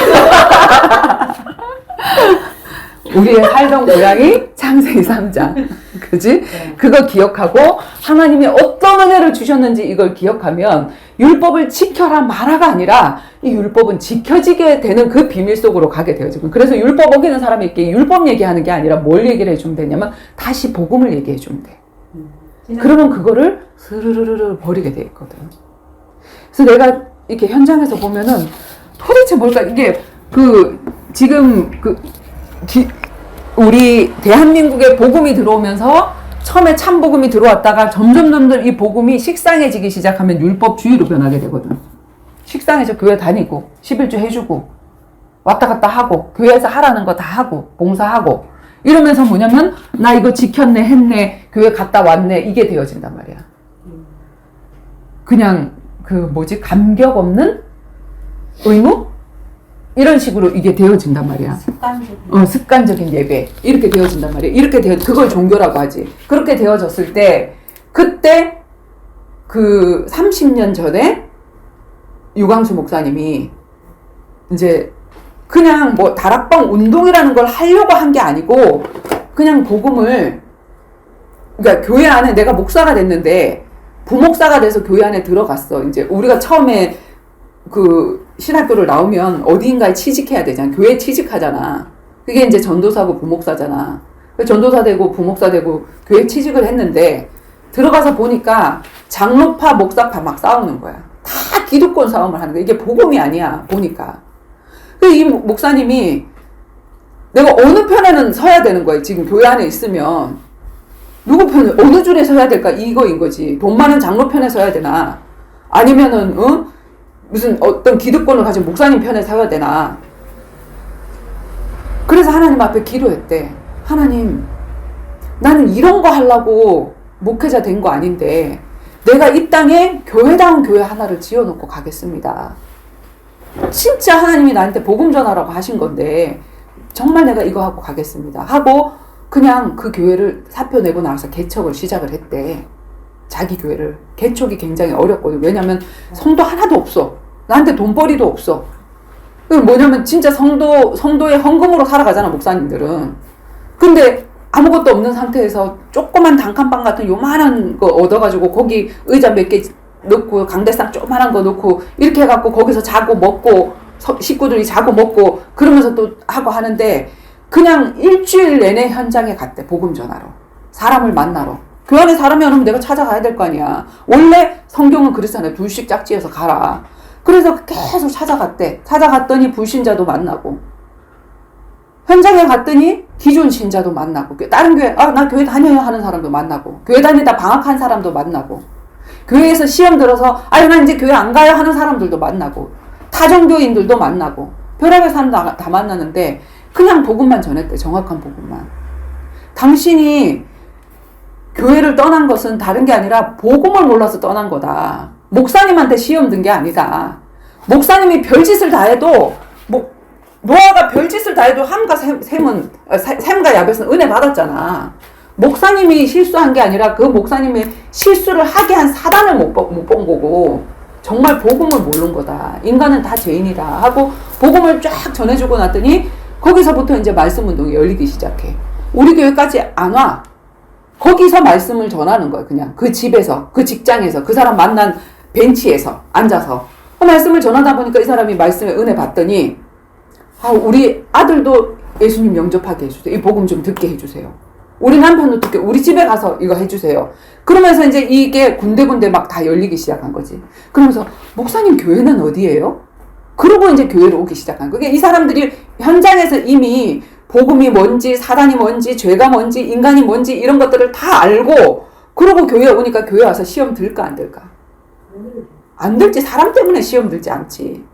Speaker 1: 우리의 살던 고향이 창세기 3장. 그지?
Speaker 2: 네.
Speaker 1: 그거 기억하고 하나님이 어떤 은혜를 주셨는지 이걸 기억하면 율법을 지켜라 마라가 아니라 이 율법은 지켜지게 되는 그 비밀 속으로 가게 되어지고, 그래서 율법 어기는 사람에게 율법 얘기하는 게 아니라 뭘 얘기를 해주면 되냐면 다시 복음을 얘기해 주면 돼. 그러면 그거를 스르르르 버리게 돼 있거든. 그래서 내가 이렇게 현장에서 보면은 도대체 뭘까, 이게 지금 우리 대한민국에 복음이 들어오면서 처음에 참 복음이 들어왔다가 점점 이 복음이 식상해지기 시작하면 율법주의로 변하게 되거든. 식상해져 교회 다니고 11조 해주고 왔다 갔다 하고 교회에서 하라는 거 다 하고 봉사하고 이러면서 뭐냐면 나 이거 지켰네 했네 교회 갔다 왔네 이게 되어진단 말이야. 그냥 감격 없는 의무? 이런 식으로 이게 되어진단 말이야. 습관적인 예배. 이렇게 되어진단 말이야. 그걸 종교라고 하지. 그렇게 되어졌을 때, 그때 30년 전에 유광수 목사님이 이제 그냥 다락방 운동이라는 걸 하려고 한 게 아니고, 그냥 복음을, 그러니까 교회 안에 내가 목사가 됐는데, 부목사가 돼서 교회 안에 들어갔어. 이제 우리가 처음에 신학교를 나오면 어디인가에 취직해야 되잖아. 교회에 취직하잖아. 그게 이제 전도사고 부목사잖아. 전도사 되고 부목사 되고 교회에 취직을 했는데 들어가서 보니까 장로파 목사파 막 싸우는 거야. 다 기득권 싸움을 하는 거야. 이게 복음이 아니야. 보니까. 이 목사님이 내가 어느 편에는 서야 되는 거야. 지금 교회 안에 있으면 누구 편에 어느 줄에 서야 될까 이거인 거지. 돈 많은 장로 편에 서야 되나 아니면은 무슨 어떤 기득권을 가진 목사님 편에 서야 되나. 그래서 하나님 앞에 기도했대. 하나님, 나는 이런 거 하려고 목회자 된 거 아닌데 내가 이 땅에 교회다운 교회 하나를 지어놓고 가겠습니다. 진짜 하나님이 나한테 복음 전하라고 하신 건데 정말 내가 이거 하고 가겠습니다 하고 그냥 그 교회를 사표 내고 나서 개척을 시작을 했대. 자기 교회를. 개척이 굉장히 어렵거든. 왜냐면 성도 하나도 없어. 나한테 돈벌이도 없어. 뭐냐면 진짜 성도의 헌금으로 살아가잖아, 목사님들은. 근데 아무것도 없는 상태에서 조그만 단칸방 같은 요만한 거 얻어가지고 거기 의자 몇 개 넣고 강대상 조그만한 거 넣고 이렇게 해갖고 거기서 자고 먹고 식구들이 자고 먹고 그러면서 또 하고 하는데 그냥 일주일 내내 현장에 갔대. 복음 전하러. 사람을 만나러. 교회 안에 사람이 안 오면 내가 찾아가야 될 거 아니야. 원래 성경은 그랬잖아요. 둘씩 짝지어서 가라. 그래서 계속 찾아갔대. 찾아갔더니 불신자도 만나고 현장에 갔더니 기존 신자도 만나고 다른 교회 나 교회 다녀요 하는 사람도 만나고 교회 다니다 방학한 사람도 만나고 교회에서 시험 들어서 나 이제 교회 안 가요 하는 사람들도 만나고 타종교인들도 만나고 별의별 사람 다 만나는데 그냥 복음만 전했대. 정확한 복음만. 당신이 교회를 떠난 것은 다른 게 아니라 복음을 몰라서 떠난 거다. 목사님한테 시험 든 게 아니다. 목사님이 별짓을 다 해도 노아가 별짓을 다 해도 함과 셈과 야벳은 은혜 받았잖아. 목사님이 실수한 게 아니라 그 목사님이 실수를 하게 한 사단을 못 본 거고 정말 복음을 모르는 거다. 인간은 다 죄인이다 하고 복음을 쫙 전해주고 났더니 거기서부터 이제 말씀 운동이 열리기 시작해. 우리 교회까지 안 와. 거기서 말씀을 전하는 거야. 그냥 그 집에서, 그 직장에서, 그 사람 만난 벤치에서 앉아서 말씀을 전하다 보니까 이 사람이 말씀에 은혜 받더니 우리 아들도 예수님 영접하게 해주세요. 이 복음 좀 듣게 해주세요. 우리 남편 어떻게 우리 집에 가서 이거 해주세요. 그러면서 이제 이게 군데군데 막 다 열리기 시작한 거지. 그러면서 목사님 교회는 어디예요? 그러고 이제 교회로 오기 시작한 거예요. 이 사람들이 현장에서 이미 복음이 뭔지, 사단이 뭔지, 죄가 뭔지, 인간이 뭔지 이런 것들을 다 알고 그러고 교회에 오니까 교회 와서 시험 들까 안 들까? 안 들지. 사람 때문에 시험 들지 않지.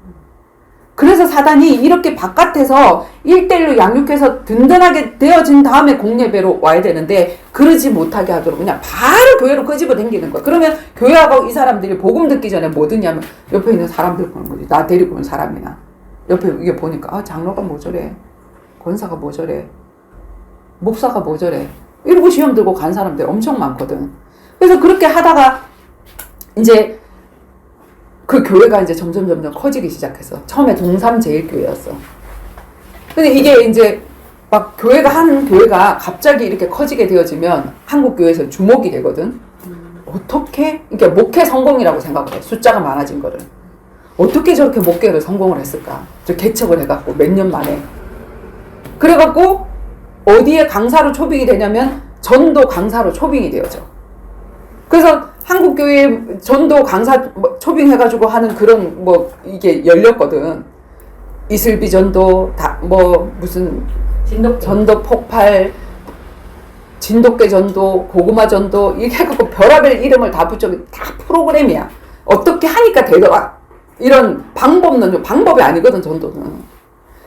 Speaker 1: 그래서 사단이 이렇게 바깥에서 1대1로 양육해서 든든하게 되어진 다음에 공예배로 와야 되는데 그러지 못하게 하도록 그냥 바로 교회로 끄집어 당기는 거야. 그러면 교회하고 이 사람들이 복음 듣기 전에 뭐 듣냐면 옆에 있는 사람들 보는 거지. 나 데리고 온 사람이나. 옆에 이게 보니까 아 장로가 뭐 저래. 권사가 뭐 저래. 목사가 뭐 저래. 이러고 시험 들고 간 사람들 엄청 많거든. 그래서 그렇게 하다가 이제 그 교회가 이제 점점 커지기 시작했어. 처음에 동삼제일교회였어. 근데 이게 이제 막 한 교회가 갑자기 이렇게 커지게 되어지면 한국 교회에서 주목이 되거든. 어떻게? 그러니까 목회 성공이라고 생각을 해. 숫자가 많아진 거를. 어떻게 저렇게 목회를 성공을 했을까? 저 개척을 해갖고 몇 년 만에. 그래갖고 어디에 강사로 초빙이 되냐면 전도 강사로 초빙이 되어져. 그래서 한국교회 전도 강사 초빙해가지고 하는 그런 이게 열렸거든. 이슬비 전도, 무슨 전도 폭발, 진돗개 전도, 고구마 전도 이렇게 해갖고 별의별 이름을 다 붙여 다 프로그램이야. 어떻게 하니까 되더라. 이런 방법이 아니거든 전도는.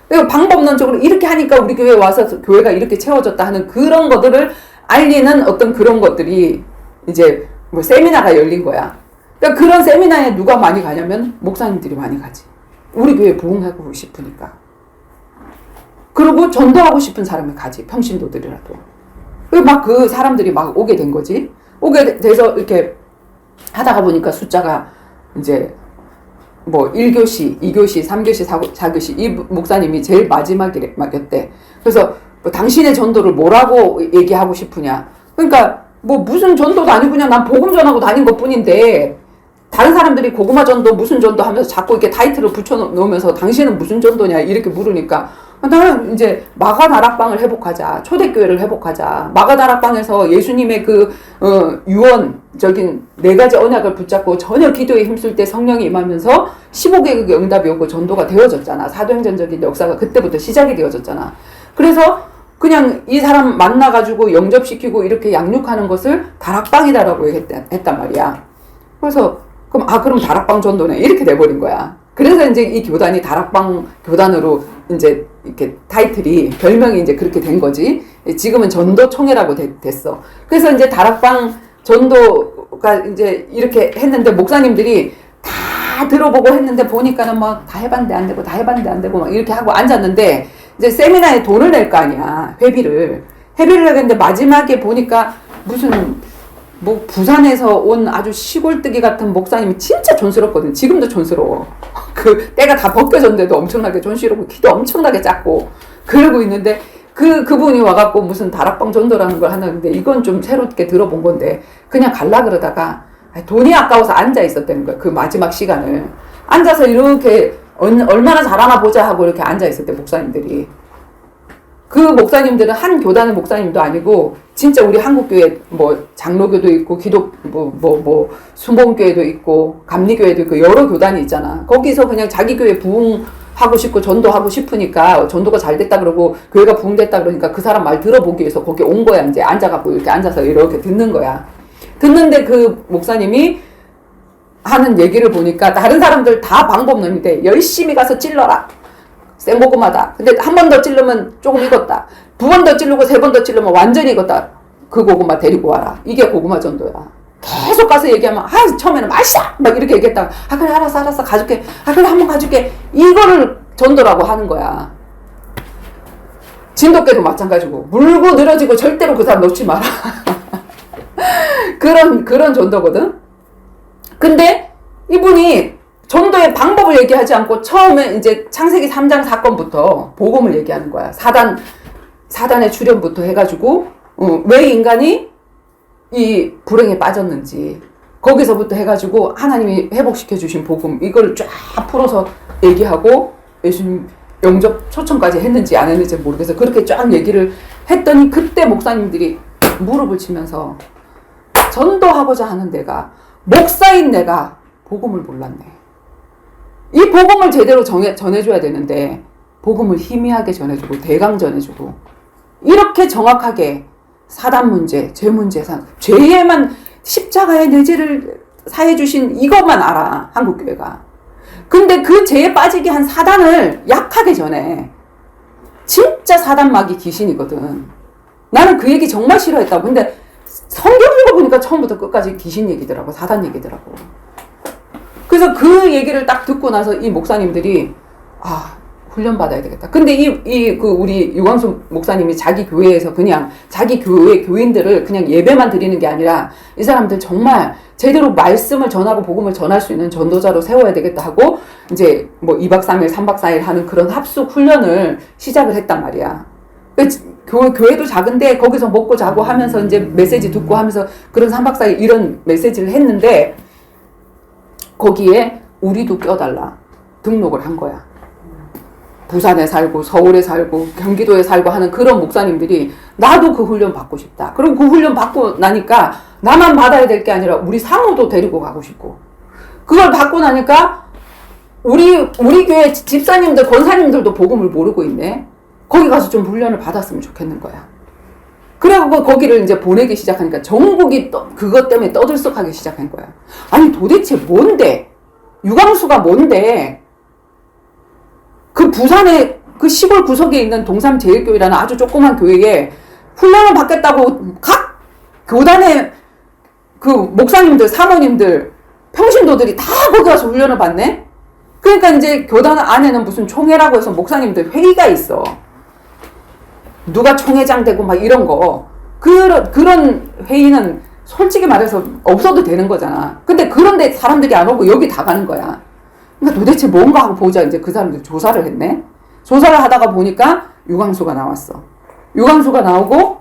Speaker 1: 그리고 방법론적으로 이렇게 하니까 우리 교회에 와서 교회가 이렇게 채워졌다 하는 그런 것들을 알리는 어떤 그런 것들이 이제 세미나가 열린 거야. 그러니까 그런 세미나에 누가 많이 가냐면 목사님들이 많이 가지. 우리 교회 부흥하고 싶으니까. 그리고 전도하고 싶은 사람이 가지. 평신도들이라도. 그리고 막 그 사람들이 막 오게 된 거지. 오게 돼서 이렇게 하다가 보니까 숫자가 이제 1교시, 2교시, 3교시, 4교시 이 목사님이 제일 마지막이었대. 그래서 당신의 전도를 뭐라고 얘기하고 싶으냐. 그러니까 무슨 전도도 아니고 그냥 난 복음 전하고 다닌 것 뿐인데 다른 사람들이 고구마 전도 무슨 전도 하면서 자꾸 이렇게 타이틀을 붙여놓으면서 당신은 무슨 전도냐 이렇게 물으니까 나는 이제 마가다락방을 회복하자. 초대교회를 회복하자. 마가다락방에서 예수님의 유언적인 4가지 언약을 붙잡고 전혀 기도에 힘쓸 때 성령이 임하면서 15개국의 응답이 오고 전도가 되어졌잖아. 사도행전적인 역사가 그때부터 시작이 되어졌잖아. 그래서 그냥 이 사람 만나가지고 영접시키고 이렇게 양육하는 것을 다락방이다라고 했단 말이야. 그래서 그럼 다락방 전도네 이렇게 돼버린 거야. 그래서 이제 이 교단이 다락방 교단으로 이제 이렇게 타이틀이 별명이 이제 그렇게 된 거지. 지금은 전도총회라고 됐어. 그래서 이제 다락방 전도가 이제 이렇게 했는데 목사님들이 다 들어보고 했는데 보니까는 다 해봤는데 안 되고 다 해봤는데 안 되고 막 이렇게 하고 앉았는데 이제 세미나에 돈을 낼 거 아니야. 회비를 하겠는데 마지막에 보니까 무슨 부산에서 온 아주 시골뜨기 같은 목사님이 진짜 촌스럽거든. 지금도 촌스러워. 때가 다 벗겨졌는데도 엄청나게 촌스럽고 키도 엄청나게 작고 그러고 있는데 그분이 와갖고 무슨 다락방 전도라는 걸 하는데 이건 좀 새롭게 들어본 건데 그냥 갈라 그러다가 돈이 아까워서 앉아 있었다는 거야. 그 마지막 시간을 앉아서 이렇게 얼마나 잘하나 보자 하고 이렇게 앉아 있었대 목사님들이. 그 목사님들은 한 교단의 목사님도 아니고 진짜 우리 한국교회 장로교도 있고 순복음교회도 있고 감리교회도 있고 여러 교단이 있잖아. 거기서 그냥 자기 교회 부흥하고 싶고 전도하고 싶으니까 전도가 잘 됐다 그러고 교회가 부흥됐다 그러니까 그 사람 말 들어보기 위해서 거기 온 거야. 이제 앉아갖고 이렇게 앉아서 이렇게 듣는 거야. 듣는데 그 목사님이 하는 얘기를 보니까 다른 사람들 다 방법론인데 열심히 가서 찔러라. 생고구마다. 근데 한 번 더 찔르면 조금 익었다. 2번 더 찔르고 3번 더 찔르면 완전히 익었다. 그 고구마 데리고 와라. 이게 고구마 전도야. 계속 가서 얘기하면 처음에는 맛있어! 막 이렇게 얘기했다가 그래 알았어 가줄게. 그래 한번 가줄게. 이거를 전도라고 하는 거야. 진돗개도 마찬가지고 물고 늘어지고 절대로 그 사람 놓지 마라. 그런 전도거든. 근데 이분이 전도의 방법을 얘기하지 않고 처음에 이제 창세기 3장 사건부터 복음을 얘기하는 거야. 사단의 출현부터 해가지고 왜 인간이 이 불행에 빠졌는지 거기서부터 해가지고 하나님이 회복시켜 주신 복음 이걸 쫙 풀어서 얘기하고 예수님 영접 초청까지 했는지 안 했는지 모르겠어. 그렇게 쫙 얘기를 했더니 그때 목사님들이 무릎을 치면서 전도하고자 하는 내가, 목사인 내가 복음을 몰랐네. 이 복음을 제대로 전해줘야 되는데 복음을 희미하게 전해주고 대강 전해주고, 이렇게 정확하게 사단 문제, 죄 문제, 죄에만 십자가의 내 죄를 사해 주신 이것만 알아, 한국교회가. 근데 그 죄에 빠지게 한 사단을 약하게 전해. 진짜 사단마귀 귀신이거든. 나는 그 얘기 정말 싫어했다고. 근데 성경 읽어보니까 처음부터 끝까지 귀신 얘기더라고, 사단 얘기더라고. 그래서 그 얘기를 딱 듣고 나서 이 목사님들이 훈련 받아야 되겠다. 근데 우리 유광수 목사님이 자기 교회에서 그냥 자기 교회 교인들을 그냥 예배만 드리는 게 아니라 이 사람들 정말 제대로 말씀을 전하고 복음을 전할 수 있는 전도자로 세워야 되겠다 하고 이제 뭐 2박 3일, 3박 4일 하는 그런 합숙 훈련을 시작을 했단 말이야. 교회도 작은데 거기서 먹고 자고 하면서 이제 메시지 듣고 하면서 그런 3박 4일 이런 메시지를 했는데 거기에 우리도 껴달라 등록을 한 거야. 부산에 살고 서울에 살고 경기도에 살고 하는 그런 목사님들이 나도 그 훈련 받고 싶다. 그리고 그 훈련 받고 나니까 나만 받아야 될 게 아니라 우리 상호도 데리고 가고 싶고, 그걸 받고 나니까 우리 교회 집사님들, 권사님들도 복음을 모르고 있네. 거기 가서 좀 훈련을 받았으면 좋겠는 거야. 그래갖고 거기를 이제 보내기 시작하니까 전국이 그것 때문에 떠들썩하기 시작한 거야. 아니 도대체 뭔데? 유광수가 뭔데? 그 부산의 그 시골 구석에 있는 동삼제일교회라는 아주 조그만 교회에 훈련을 받겠다고 각 교단의 그 목사님들, 사모님들, 평신도들이 다 거기 가서 훈련을 받네? 그러니까 이제 교단 안에는 무슨 총회라고 해서 목사님들 회의가 있어. 누가 총회장 되고 막 이런 거. 그런 회의는 솔직히 말해서 없어도 되는 거잖아. 근데 그런데 사람들이 안 오고 여기 다 가는 거야. 그러니까 도대체 뭔가 하고 보자. 이제 그 사람들 조사를 했네. 조사를 하다가 보니까 유광수가 나왔어. 유광수가 나오고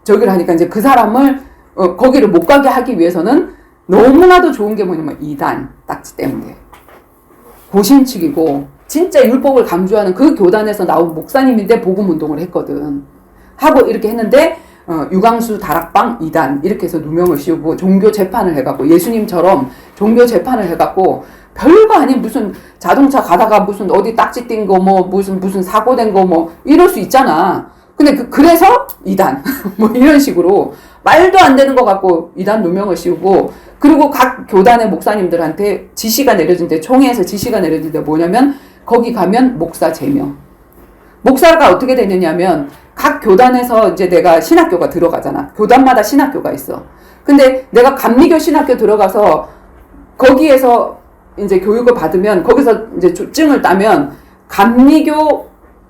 Speaker 1: 저기를 하니까 이제 그 사람을 거기를 못 가게 하기 위해서는 너무나도 좋은 게 뭐냐면 이단 딱지 때문에 고신축이고 진짜 율법을 강조하는 그 교단에서 나온 목사님인데 복음 운동을 했거든. 하고 이렇게 했는데 유광수 다락방 2단 이렇게 해서 누명을 씌우고 종교 재판을 해갖고 예수님처럼 종교 재판을 해갖고 별거 아닌 무슨 자동차 가다가 무슨 어디 딱지 띈 거 뭐 무슨 사고 된 거 뭐 이럴 수 있잖아. 근데 그래서 2단 뭐 이런 식으로 말도 안 되는 거 갖고 2단 누명을 씌우고, 그리고 각 교단의 목사님들한테 지시가 내려진대. 총회에서 지시가 내려진대. 뭐냐면 거기 가면 목사 제명. 목사가 어떻게 되느냐면 각 교단에서 이제 내가 신학교가 들어가잖아. 교단마다 신학교가 있어. 근데 내가 감리교 신학교 들어가서 거기에서 이제 교육을 받으면 거기서 이제 증을 따면 감리교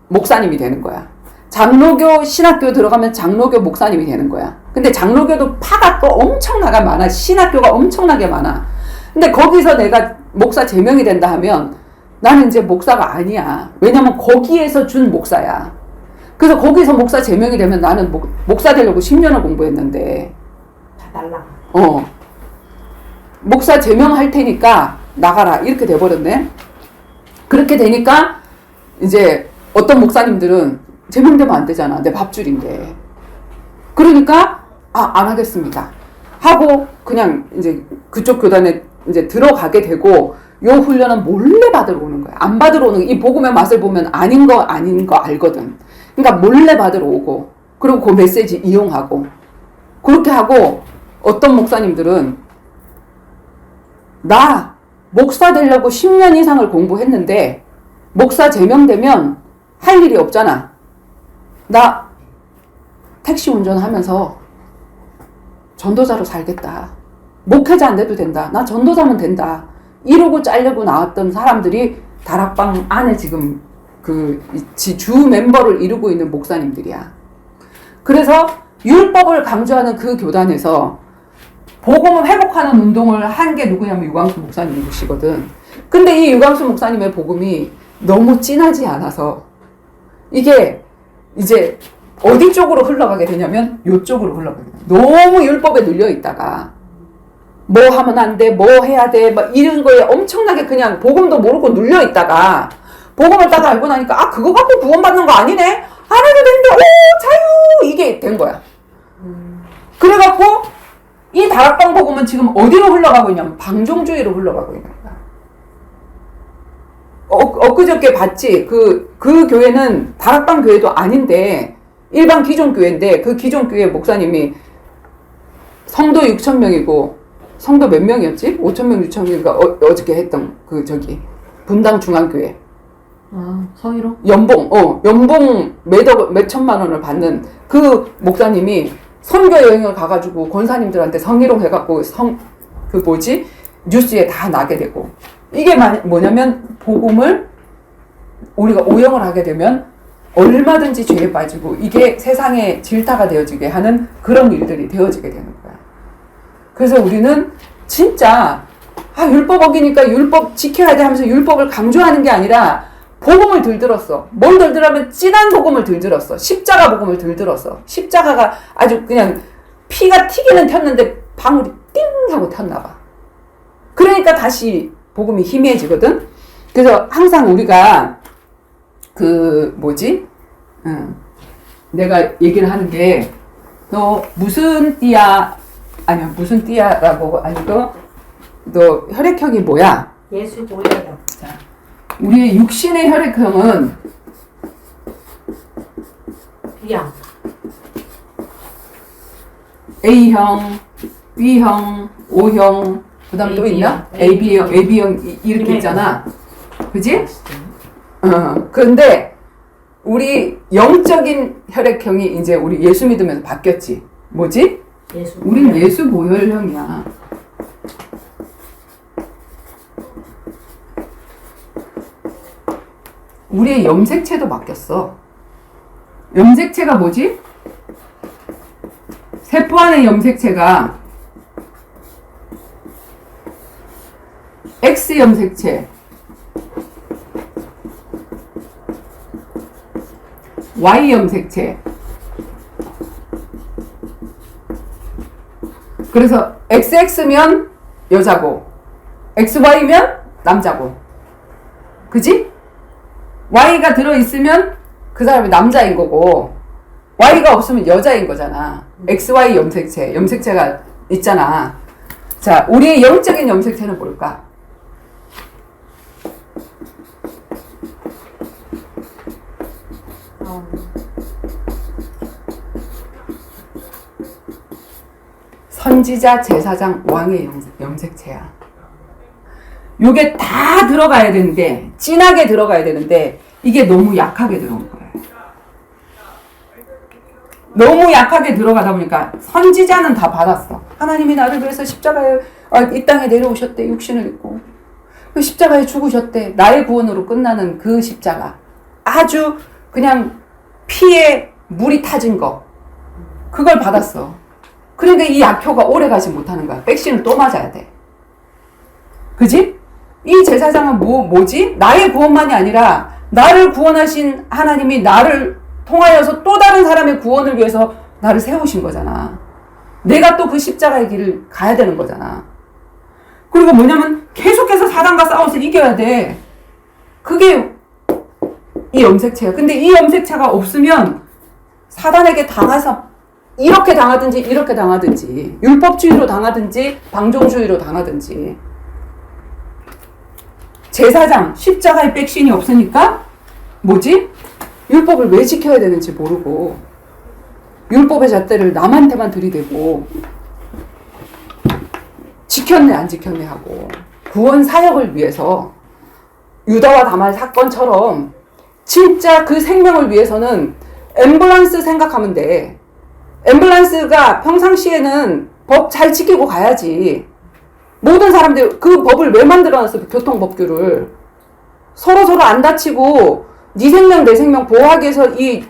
Speaker 1: 목사님이 되는 거야. 장로교 신학교 들어가면 장로교 목사님이 되는 거야. 근데 장로교도 파가 또 엄청나게 많아. 신학교가 엄청나게 많아. 근데 거기서 내가 목사 제명이 된다 하면 나는 이제 목사가 아니야. 왜냐면 거기에서 준 목사야. 그래서 거기서 목사 제명이 되면 나는 목사 되려고 10년을 공부했는데
Speaker 3: 다 달라.
Speaker 1: 목사 제명할 테니까 나가라 이렇게 돼버렸네. 그렇게 되니까 이제 어떤 목사님들은 제명되면 안 되잖아. 내 밥줄인데. 그러니까 안 하겠습니다 하고 그냥 이제 그쪽 교단에 이제 들어가게 되고, 요 훈련은 몰래 받으러 오는 거야. 안 받으러 오는, 이 복음의 맛을 보면 아닌 거 알거든. 그러니까 몰래 받으러 오고, 그리고 그 메시지 이용하고, 그렇게 하고, 어떤 목사님들은 나 목사 되려고 10년 이상을 공부했는데 목사 제명되면 할 일이 없잖아. 나 택시 운전하면서 전도자로 살겠다. 목회자 안 돼도 된다. 나 전도자면 된다. 이러고 잘려고 나왔던 사람들이 다락방 안에 지금 주 멤버를 이루고 있는 목사님들이야. 그래서 율법을 강조하는 그 교단에서 복음을 회복하는 운동을 한 게 누구냐면 유광수 목사님이시거든. 근데 이 유광수 목사님의 복음이 너무 진하지 않아서 이게 이제 어디 쪽으로 흘러가게 되냐면 이쪽으로 흘러가게 돼. 너무 율법에 눌려 있다가 뭐 하면 안 돼, 뭐 해야 돼, 막 이런 거에 엄청나게 그냥 복음도 모르고 눌려 있다가 복음을 딱 알고 나니까 그거 갖고 구원받는 거 아니네? 안 해도 된다, 오 자유, 이게 된 거야. 그래갖고 이 다락방 복음은 지금 어디로 흘러가고 있냐면 방종주의로 흘러가고 있는 거야. 엊그저께 봤지? 그 교회는 다락방 교회도 아닌데 일반 기존 교회인데 그 기존 교회 목사님이 성도 6,000명이고 성도 몇 명이었지? 5,000명, 6,000명인가 어저께 했던 분당 중앙교회.
Speaker 2: 아, 서희로?
Speaker 1: 연봉 몇 천만 원을 받는 그 목사님이 선교 여행을 가가지고 권사님들한테 성희롱 해갖고 뉴스에 다 나게 되고. 이게 뭐냐면 복음을 우리가 오용을 하게 되면 얼마든지 죄에 빠지고 이게 세상에 질타가 되어지게 하는 그런 일들이 되어지게 되는 거야. 그래서 우리는 진짜 율법 어기니까 율법 지켜야 돼 하면서 율법을 강조하는 게 아니라 복음을 들들었어. 뭘 들들하면 진한 복음을 들들었어. 십자가 복음을 들들었어. 십자가가 아주 그냥 피가 튀기는 튀었는데 방울이 띵 하고 튀었나 봐. 그러니까 다시 복음이 희미해지거든. 그래서 항상 우리가 내가 얘기를 하는 게 너 무슨 띠야 무슨 띠야라고 아니고 너 혈액형이 뭐야?
Speaker 3: 예수 보혈형.
Speaker 1: 자, 우리의 육신의 혈액형은
Speaker 3: B형.
Speaker 1: A형, B형, O형, 그 다음 또 있나? AB형 이렇게 있잖아. 그지? 그런데 우리 영적인 혈액형이 이제 우리 예수 믿으면서 바뀌었지. 뭐지? 우린 예수 보혈형이야. 우리의 염색체도 바뀌었어. 염색체가 뭐지? 세포 안의 염색체가 X 염색체, Y 염색체. 그래서 XX면 여자고 XY면 남자고. 그지? Y가 들어있으면 그 사람이 남자인 거고 Y가 없으면 여자인 거잖아. XY 염색체가 있잖아. 자, 우리의 영적인 염색체는 뭘까? 선지자, 제사장, 왕의 염색체야. 요게 다 들어가야 되는데, 진하게 들어가야 되는데, 이게 너무 약하게 들어온 거예요. 너무 약하게 들어가다 보니까 선지자는 다 받았어. 하나님이 나를 위해서 십자가에 이 땅에 내려오셨대. 육신을 입고 그 십자가에 죽으셨대. 나의 구원으로 끝나는 그 십자가. 아주 그냥 피에 물이 타진 거. 그걸 받았어. 그러니까 이 약효가 오래 가지 못하는 거야. 백신을 또 맞아야 돼. 그지? 이 제사장은 뭐지? 나의 구원만이 아니라 나를 구원하신 하나님이 나를 통하여서 또 다른 사람의 구원을 위해서 나를 세우신 거잖아. 내가 또 그 십자가의 길을 가야 되는 거잖아. 그리고 뭐냐면 계속해서 사단과 싸워서 이겨야 돼. 그게 이 염색체야. 근데 이 염색체가 없으면 사단에게 당해서 이렇게 당하든지 이렇게 당하든지 율법주의로 당하든지 방종주의로 당하든지. 제사장 십자가의 백신이 없으니까 뭐지? 율법을 왜 지켜야 되는지 모르고 율법의 잣대를 남한테만 들이대고 지켰네 안 지켰네 하고 구원 사역을 위해서 유다와 다말 사건처럼 진짜 그 생명을 위해서는 앰뷸런스 생각하면 돼. 앰뷸런스가 평상시에는 법 잘 지키고 가야지. 모든 사람들 그 법을 왜 만들어놨어? 교통법규를 서로 안 다치고 네 생명 내 생명 보호하기 위해서 이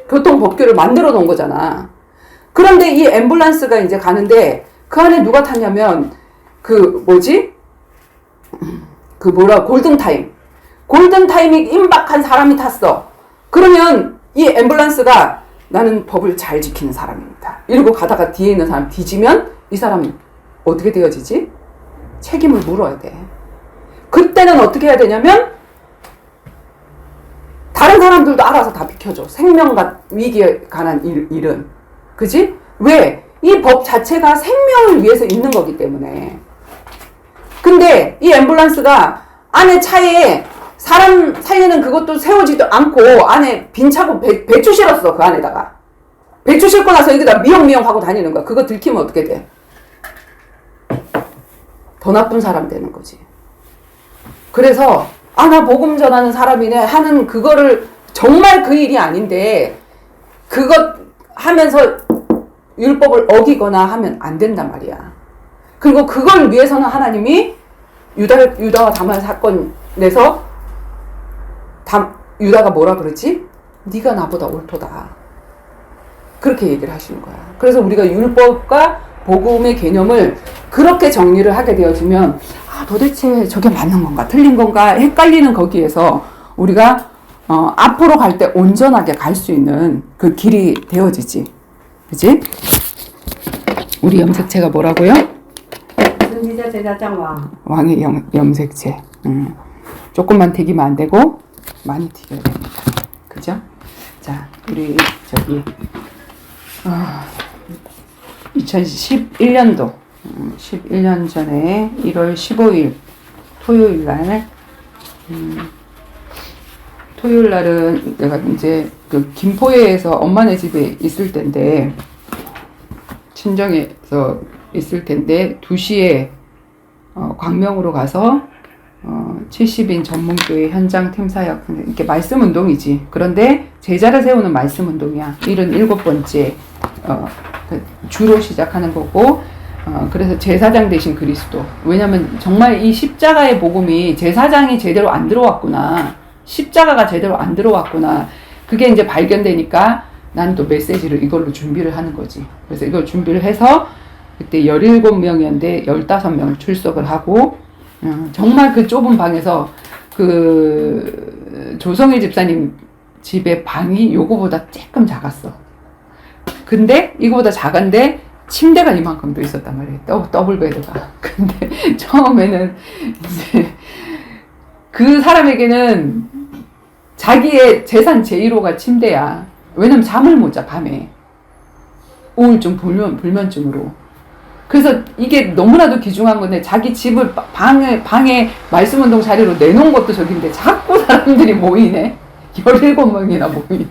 Speaker 1: 교통법규를 만들어 놓은 거잖아. 그런데 이 앰뷸런스가 이제 가는데 그 안에 누가 탔냐면 골든타임이 임박한 사람이 탔어. 그러면 이 앰뷸런스가 나는 법을 잘 지키는 사람입니다. 이러고 가다가 뒤에 있는 사람 뒤지면 이 사람이 어떻게 되어지지? 책임을 물어야 돼. 그때는 어떻게 해야 되냐면 다른 사람들도 알아서 다 비켜줘. 생명과 위기에 관한 일은. 그지?
Speaker 4: 왜? 이 법 자체가 생명을 위해서 있는 거기 때문에. 근데 이 앰뷸런스가 안에 차에 사람 살리는 그것도 세우지도 않고 안에 빈 차고 배추 실었어. 그 안에다가. 배추 싣고 나서 여기다 미용미용 하고 다니는 거야. 그거 들키면 어떻게 돼? 더 나쁜 사람 되는 거지. 그래서 나 복음 전하는 사람이네 하는 그거를 정말 그 일이 아닌데 그것 하면서 율법을 어기거나 하면 안 된단 말이야. 그리고 그걸 위해서는 하나님이 유다와 다만 사건 내서 유다가 뭐라 그러지? 네가 나보다 옳도다. 그렇게 얘기를 하시는 거야. 그래서 우리가 율법과 복음의 개념을 그렇게 정리를 하게 되어지면 도대체 저게 맞는 건가 틀린 건가 헷갈리는 거기에서 우리가 앞으로 갈 때 온전하게 갈 수 있는 그 길이 되어지지. 그치? 우리 염색체가 뭐라고요?
Speaker 3: 선지자 제사장 왕.
Speaker 4: 왕의 염색체. 조금만 튀기면 안 되고 많이 튀겨야 됩니다. 그죠? 자, 우리 2011년도 11년 전에 1월 15일 토요일 날은 내가 이제 그 김포에서 엄마네 집에 있을 텐데 친정에서 있을 텐데 2시에 광명으로 가서 70인 전문교회 현장 팀사역 이렇게 말씀 운동이지. 그런데 제자를 세우는 말씀 운동이야. 77번째 주로 시작하는 거고 그래서 제사장 대신 그리스도. 왜냐면 정말 이 십자가의 복음이 제사장이 제대로 안 들어왔구나. 십자가가 제대로 안 들어왔구나. 그게 이제 발견되니까 난 또 메시지를 이걸로 준비를 하는 거지. 그래서 이걸 준비를 해서 그때 17명이었는데 15명 출석을 하고 정말 그 좁은 방에서 그 조성일 집사님 집의 방이 요거보다 조금 작았어. 근데 이거보다 작은데 침대가 이만큼 더 있었단 말이에요. 더블 베드가. 근데 처음에는 이제 그 사람에게는 자기의 재산 제1호가 침대야. 왜냐면 잠을 못 자, 밤에. 우울증, 불면증으로. 그래서 이게 너무나도 귀중한 건데 자기 집을 방에 말씀운동 자리로 내놓은 것도 저긴데 자꾸 사람들이 모이네. 17명이나 모이네.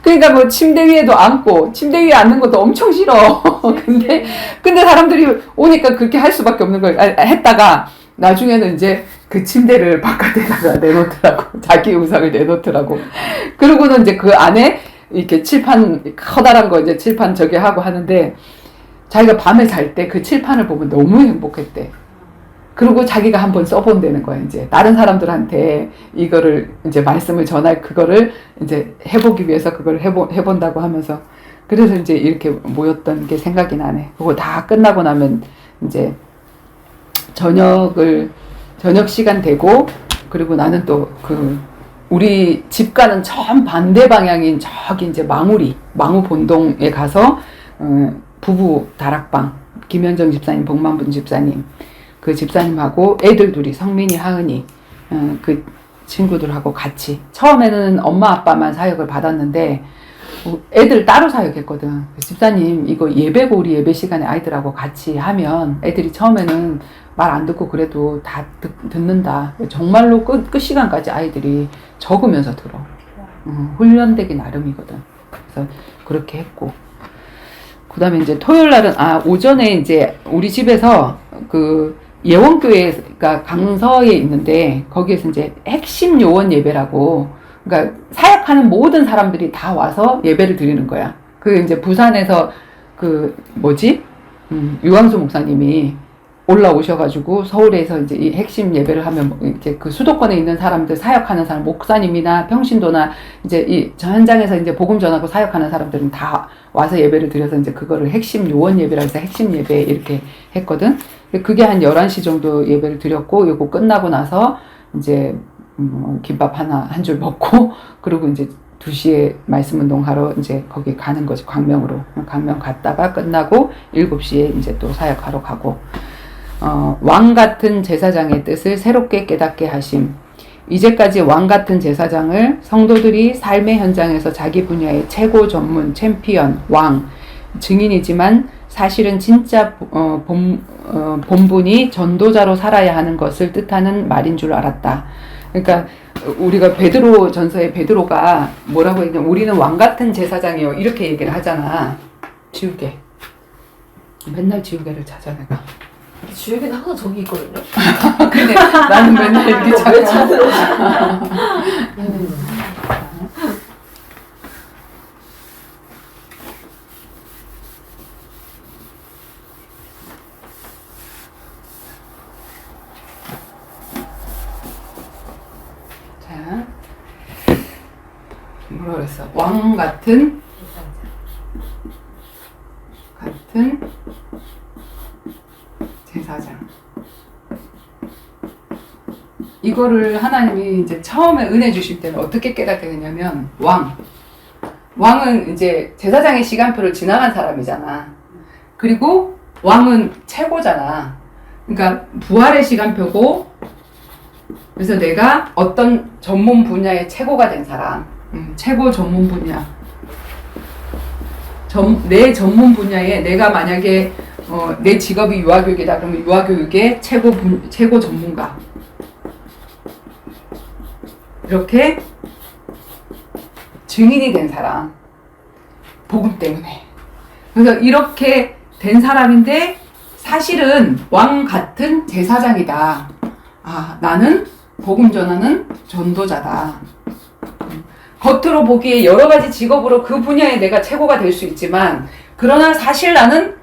Speaker 4: 그러니까 뭐 침대 위에도 앉고 침대 위에 앉는 것도 엄청 싫어. 근데 사람들이 오니까 그렇게 할 수밖에 없는 걸 했다가 나중에는 이제 그 침대를 바깥에다가 내놓더라고. 자기 의상을 내놓더라고. 그러고는 이제 그 안에 이렇게 칠판 커다란 거 이제 칠판 저기 하고 하는데 자기가 밤에 잘 때 그 칠판을 보면 너무 행복했대. 그리고 자기가 한번 써본다는 거야, 이제. 다른 사람들한테 이거를 이제 말씀을 전할 그거를 이제 해보기 위해서 그걸 해본다고 하면서. 그래서 이제 이렇게 모였던 게 생각이 나네. 그거 다 끝나고 나면 이제 저녁 시간 되고, 그리고 나는 또 우리 집과는 정반대 방향인 저기 이제 망우 본동에 가서, 부부 다락방, 김현정 집사님, 복만분 집사님, 그 집사님하고 애들 둘이, 성민이, 하은이, 그 친구들하고 같이. 처음에는 엄마, 아빠만 사역을 받았는데, 애들 따로 사역했거든. 집사님, 이거 예배고 우리 예배 시간에 아이들하고 같이 하면 애들이 처음에는 말 안 듣고 그래도 다 듣는다. 정말로 끝 시간까지 아이들이 적으면서 들어. 훈련되기 나름이거든. 그래서 그렇게 했고. 그 다음에 이제 토요일 날은, 오전에 이제 우리 집에서 그 예원교회가 강서에 있는데 거기에서 이제 핵심 요원 예배라고, 그러니까 사역하는 모든 사람들이 다 와서 예배를 드리는 거야. 그 이제 부산에서 유광수 목사님이 올라오셔가지고 서울에서 이제 이 핵심 예배를 하면 이제 그 수도권에 있는 사람들, 사역하는 사람, 목사님이나 평신도나 이제 이 현장에서 이제 복음 전하고 사역하는 사람들은 다 와서 예배를 드려서 이제 그거를 핵심 요원 예배라 해서 핵심 예배 이렇게 했거든. 그게 한 11시 정도 예배를 드렸고, 요거 끝나고 나서 이제 김밥 한 줄 먹고, 그리고 이제 2시에 말씀 운동하러 이제 거기 가는 거지, 광명으로. 광명 갔다가 끝나고 7시에 이제 또 사역하러 가고. 왕 같은 제사장의 뜻을 새롭게 깨닫게 하심. 이제까지 왕 같은 제사장을 성도들이 삶의 현장에서 자기 분야의 최고 전문, 챔피언, 왕, 증인이지만 사실은 진짜 본분이 전도자로 살아야 하는 것을 뜻하는 말인 줄 알았다. 그러니까 우리가 베드로 전서에 베드로가 뭐라고 했냐면 우리는 왕 같은 제사장이요 이렇게 얘기를 하잖아. 지우개. 맨날 지우개를 찾아 내가.
Speaker 2: 주혁이는 항상 저기 있거든요.
Speaker 4: 근데 나는 맨날 이렇게 찾아. 자, 뭐라 그랬어? 왕 같은 제사장. 이거를 하나님이 이제 처음에 은혜 주실 때는 어떻게 깨닫게 되냐면 왕은 이제 제사장의 시간표를 지나간 사람이잖아. 그리고 왕은 최고잖아. 그러니까 부활의 시간표고, 그래서 내가 어떤 전문 분야의 최고가 된 사람, 최고 전문 분야, 내 전문 분야에 내가 만약에 내 직업이 유아교육이다 그러면 유아교육의 최고 전문가, 이렇게 증인이 된 사람, 복음 때문에. 그래서 이렇게 된 사람인데 사실은 왕 같은 제사장이다. 아, 나는 복음 전하는 전도자다. 겉으로 보기에 여러 가지 직업으로 그 분야에 내가 최고가 될 수 있지만, 그러나 사실 나는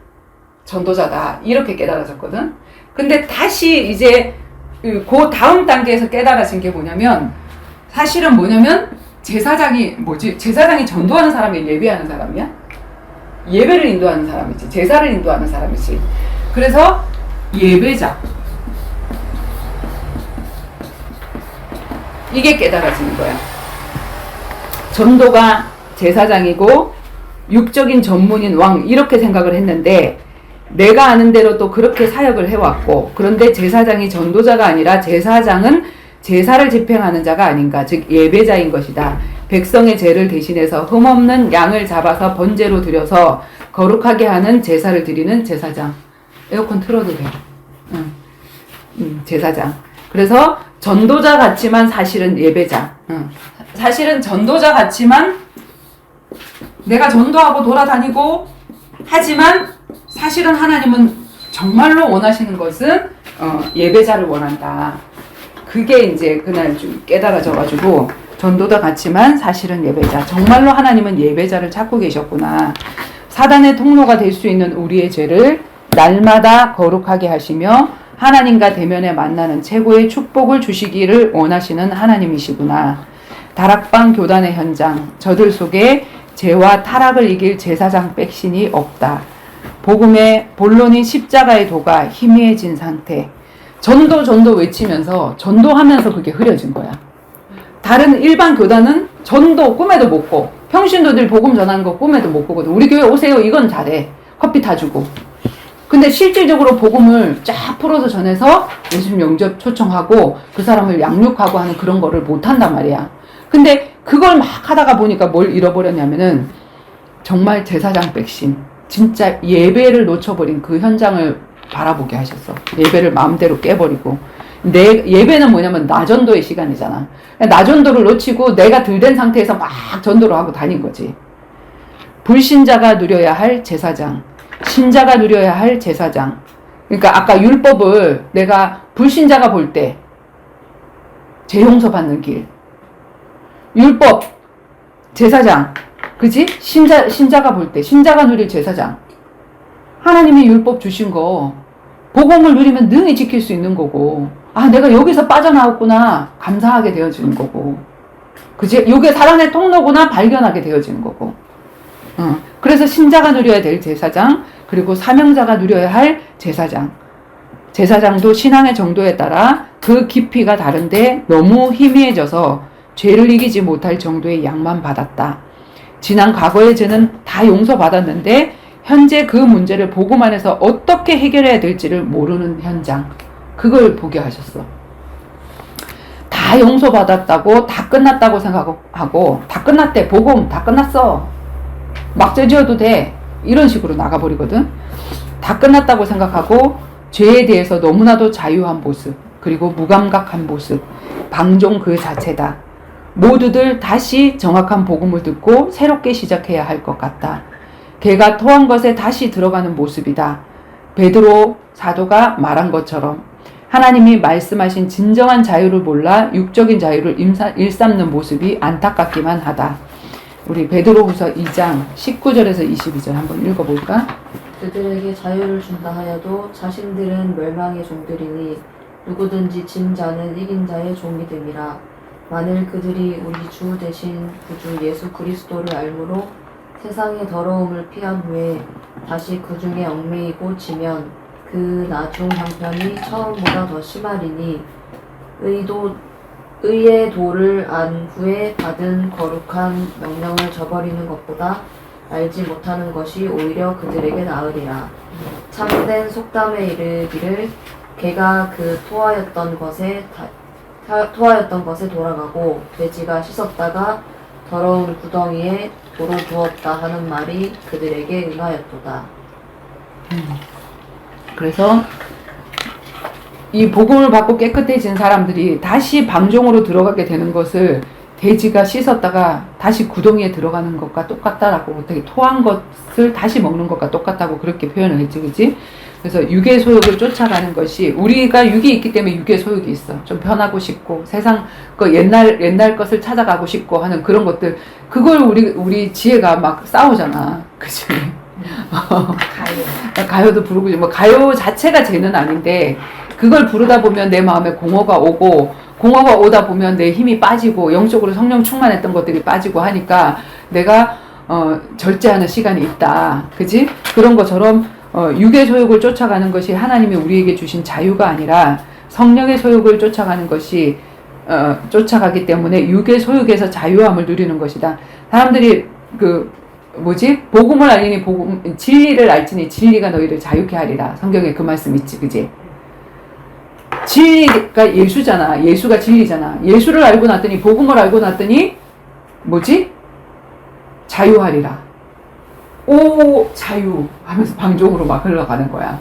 Speaker 4: 전도자다. 이렇게 깨달아졌거든. 근데 다시 이제 그 다음 단계에서 깨달아진 게 뭐냐면, 사실은 뭐냐면 제사장이 전도하는 사람이 예배하는 사람이야? 예배를 인도하는 사람이지. 제사를 인도하는 사람이지. 그래서 예배자. 이게 깨달아지는 거야. 전도가 제사장이고 육적인 전문인 왕, 이렇게 생각을 했는데 내가 아는 대로 또 그렇게 사역을 해왔고, 그런데 제사장이 전도자가 아니라 제사장은 제사를 집행하는 자가 아닌가, 즉 예배자인 것이다. 백성의 죄를 대신해서 흠없는 양을 잡아서 번제로 드려서 거룩하게 하는 제사를 드리는 제사장. 에어컨 틀어도 돼. 제사장. 그래서 전도자 같지만 사실은 예배자. 사실은 전도자 같지만 내가 전도하고 돌아다니고 하지만 사실은 하나님은 정말로 원하시는 것은 예배자를 원한다. 그게 이제 그날 좀 깨달아져가지고 전도자 같지만 사실은 예배자. 정말로 하나님은 예배자를 찾고 계셨구나. 사단의 통로가 될 수 있는 우리의 죄를 날마다 거룩하게 하시며 하나님과 대면에 만나는 최고의 축복을 주시기를 원하시는 하나님이시구나. 다락방 교단의 현장, 저들 속에 죄와 타락을 이길 제사장 백신이 없다. 복음의 본론인 십자가의 도가 희미해진 상태. 전도 외치면서 전도하면서 그게 흐려진 거야. 다른 일반 교단은 전도 꿈에도 못 꿔. 평신도들 복음 전하는 거 꿈에도 못 꾸거든. 우리 교회 오세요. 이건 잘해. 커피 타주고. 근데 실질적으로 복음을 쫙 풀어서 전해서 예수님 영접 초청하고 그 사람을 양육하고 하는 그런 거를 못 한단 말이야. 근데 그걸 막 하다가 보니까 뭘 잃어버렸냐면은 정말 제사장 백신, 진짜 예배를 놓쳐버린 그 현장을 바라보게 하셨어. 예배를 마음대로 깨버리고. 예배는 뭐냐면 나전도의 시간이잖아. 나전도를 놓치고 내가 들된 상태에서 막 전도를 하고 다닌 거지. 불신자가 누려야 할 제사장, 신자가 누려야 할 제사장. 그러니까 아까 율법을 내가 불신자가 볼 때 재용서 받는 길, 율법, 제사장, 그지? 신자가 볼 때 신자가 누릴 제사장. 하나님이 율법 주신 거 복음을 누리면 능히 지킬 수 있는 거고, 아 내가 여기서 빠져나왔구나 감사하게 되어지는 거고, 그지? 이게 사랑의 통로구나 발견하게 되어지는 거고. 그래서 신자가 누려야 될 제사장, 그리고 사명자가 누려야 할 제사장. 제사장도 신앙의 정도에 따라 그 깊이가 다른데 너무 희미해져서 죄를 이기지 못할 정도의 양만 받았다. 지난 과거의 죄는 다 용서받았는데 현재 그 문제를 복음 안에서 어떻게 해결해야 될지를 모르는 현장. 그걸 보게 하셨어. 다 용서받았다고 다 끝났다고 생각하고 다 끝났대. 복음 다 끝났어. 막 죄지어도 돼. 이런 식으로 나가버리거든. 다 끝났다고 생각하고 죄에 대해서 너무나도 자유한 모습, 그리고 무감각한 모습, 방종 그 자체다. 모두들 다시 정확한 복음을 듣고 새롭게 시작해야 할 것 같다. 걔가 토한 것에 다시 들어가는 모습이다. 베드로 사도가 말한 것처럼 하나님이 말씀하신 진정한 자유를 몰라 육적인 자유를 일삼는 모습이 안타깝기만 하다. 우리 베드로후서 2장 19절에서 22절 한번 읽어볼까?
Speaker 2: 그들에게 자유를 준다 하여도 자신들은 멸망의 종들이니 누구든지 진 자는 이긴 자의 종이 됨이라. 만일 그들이 우리 주 대신 구주 예수 그리스도를 알므로 세상의 더러움을 피한 후에 다시 그 중에 얽매이고 지면 그 나중 형편이 처음보다 더 심하리니 의의 도를 안 후에 받은 거룩한 명령을 저버리는 것보다 알지 못하는 것이 오히려 그들에게 나으리라. 참된 속담에 이르기를 개가 그 토하였던 것에 돌아가고 돼지가 씻었다가 더러운 구덩이에 돌을 두었다 하는 말이 그들에게 응하였도다.
Speaker 4: 그래서 이 복음을 받고 깨끗해진 사람들이 다시 방종으로 들어가게 되는 것을 돼지가 씻었다가 다시 구덩이에 들어가는 것과 똑같다라고, 어떻게 토한 것을 다시 먹는 것과 똑같다고 그렇게 표현을 했지, 그지? 그래서 육의 소욕을 쫓아가는 것이, 우리가 육이 있기 때문에 육의 소욕이 있어. 좀 편하고 싶고 세상 그 옛날 것을 찾아가고 싶고 하는 그런 것들, 그걸 우리 지혜가 막 싸우잖아, 그지? 가요도 부르고, 뭐 가요 자체가 죄는 아닌데 그걸 부르다 보면 내 마음에 공허가 오다 보면 내 힘이 빠지고 영적으로 성령 충만했던 것들이 빠지고 하니까 내가 절제하는 시간이 있다, 그지? 그런 것처럼 육의 소욕을 쫓아가는 것이 하나님이 우리에게 주신 자유가 아니라 성령의 소욕을 쫓아가는 것이 쫓아가기 때문에 육의 소욕에서 자유함을 누리는 것이다. 사람들이 복음을 알리니 진리를 알지니 진리가 너희를 자유케 하리라. 성경에 그 말씀 있지, 그지? 진리가 예수잖아. 예수가 진리잖아. 예수를 알고 났더니, 복음을 알고 났더니 자유하리라. 오, 자유 하면서 방종으로 막 흘러가는 거야.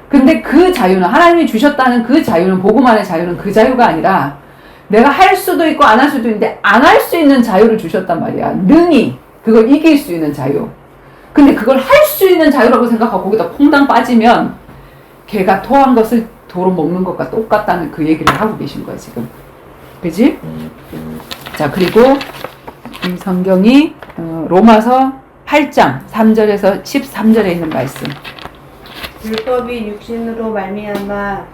Speaker 4: 근데 그 자유는, 하나님이 주셨다는 그 자유는, 복음 안의 자유는 그 자유가 아니라 내가 할 수도 있고 안 할 수도 있는데 안 할 수 있는 자유를 주셨단 말이야. 능히 그걸 이길 수 있는 자유. 근데 그걸 할 수 있는 자유라고 생각하고 거기다 퐁당 빠지면 걔가 토한 것을 도로 먹는 것과 똑같다는 그 얘기를 하고 계신 거야, 지금. 그지? 자, 그리고 이 성경이 로마서 8장 3절에서 13절에 있는 말씀.
Speaker 3: 율법이 육신으로 말미암아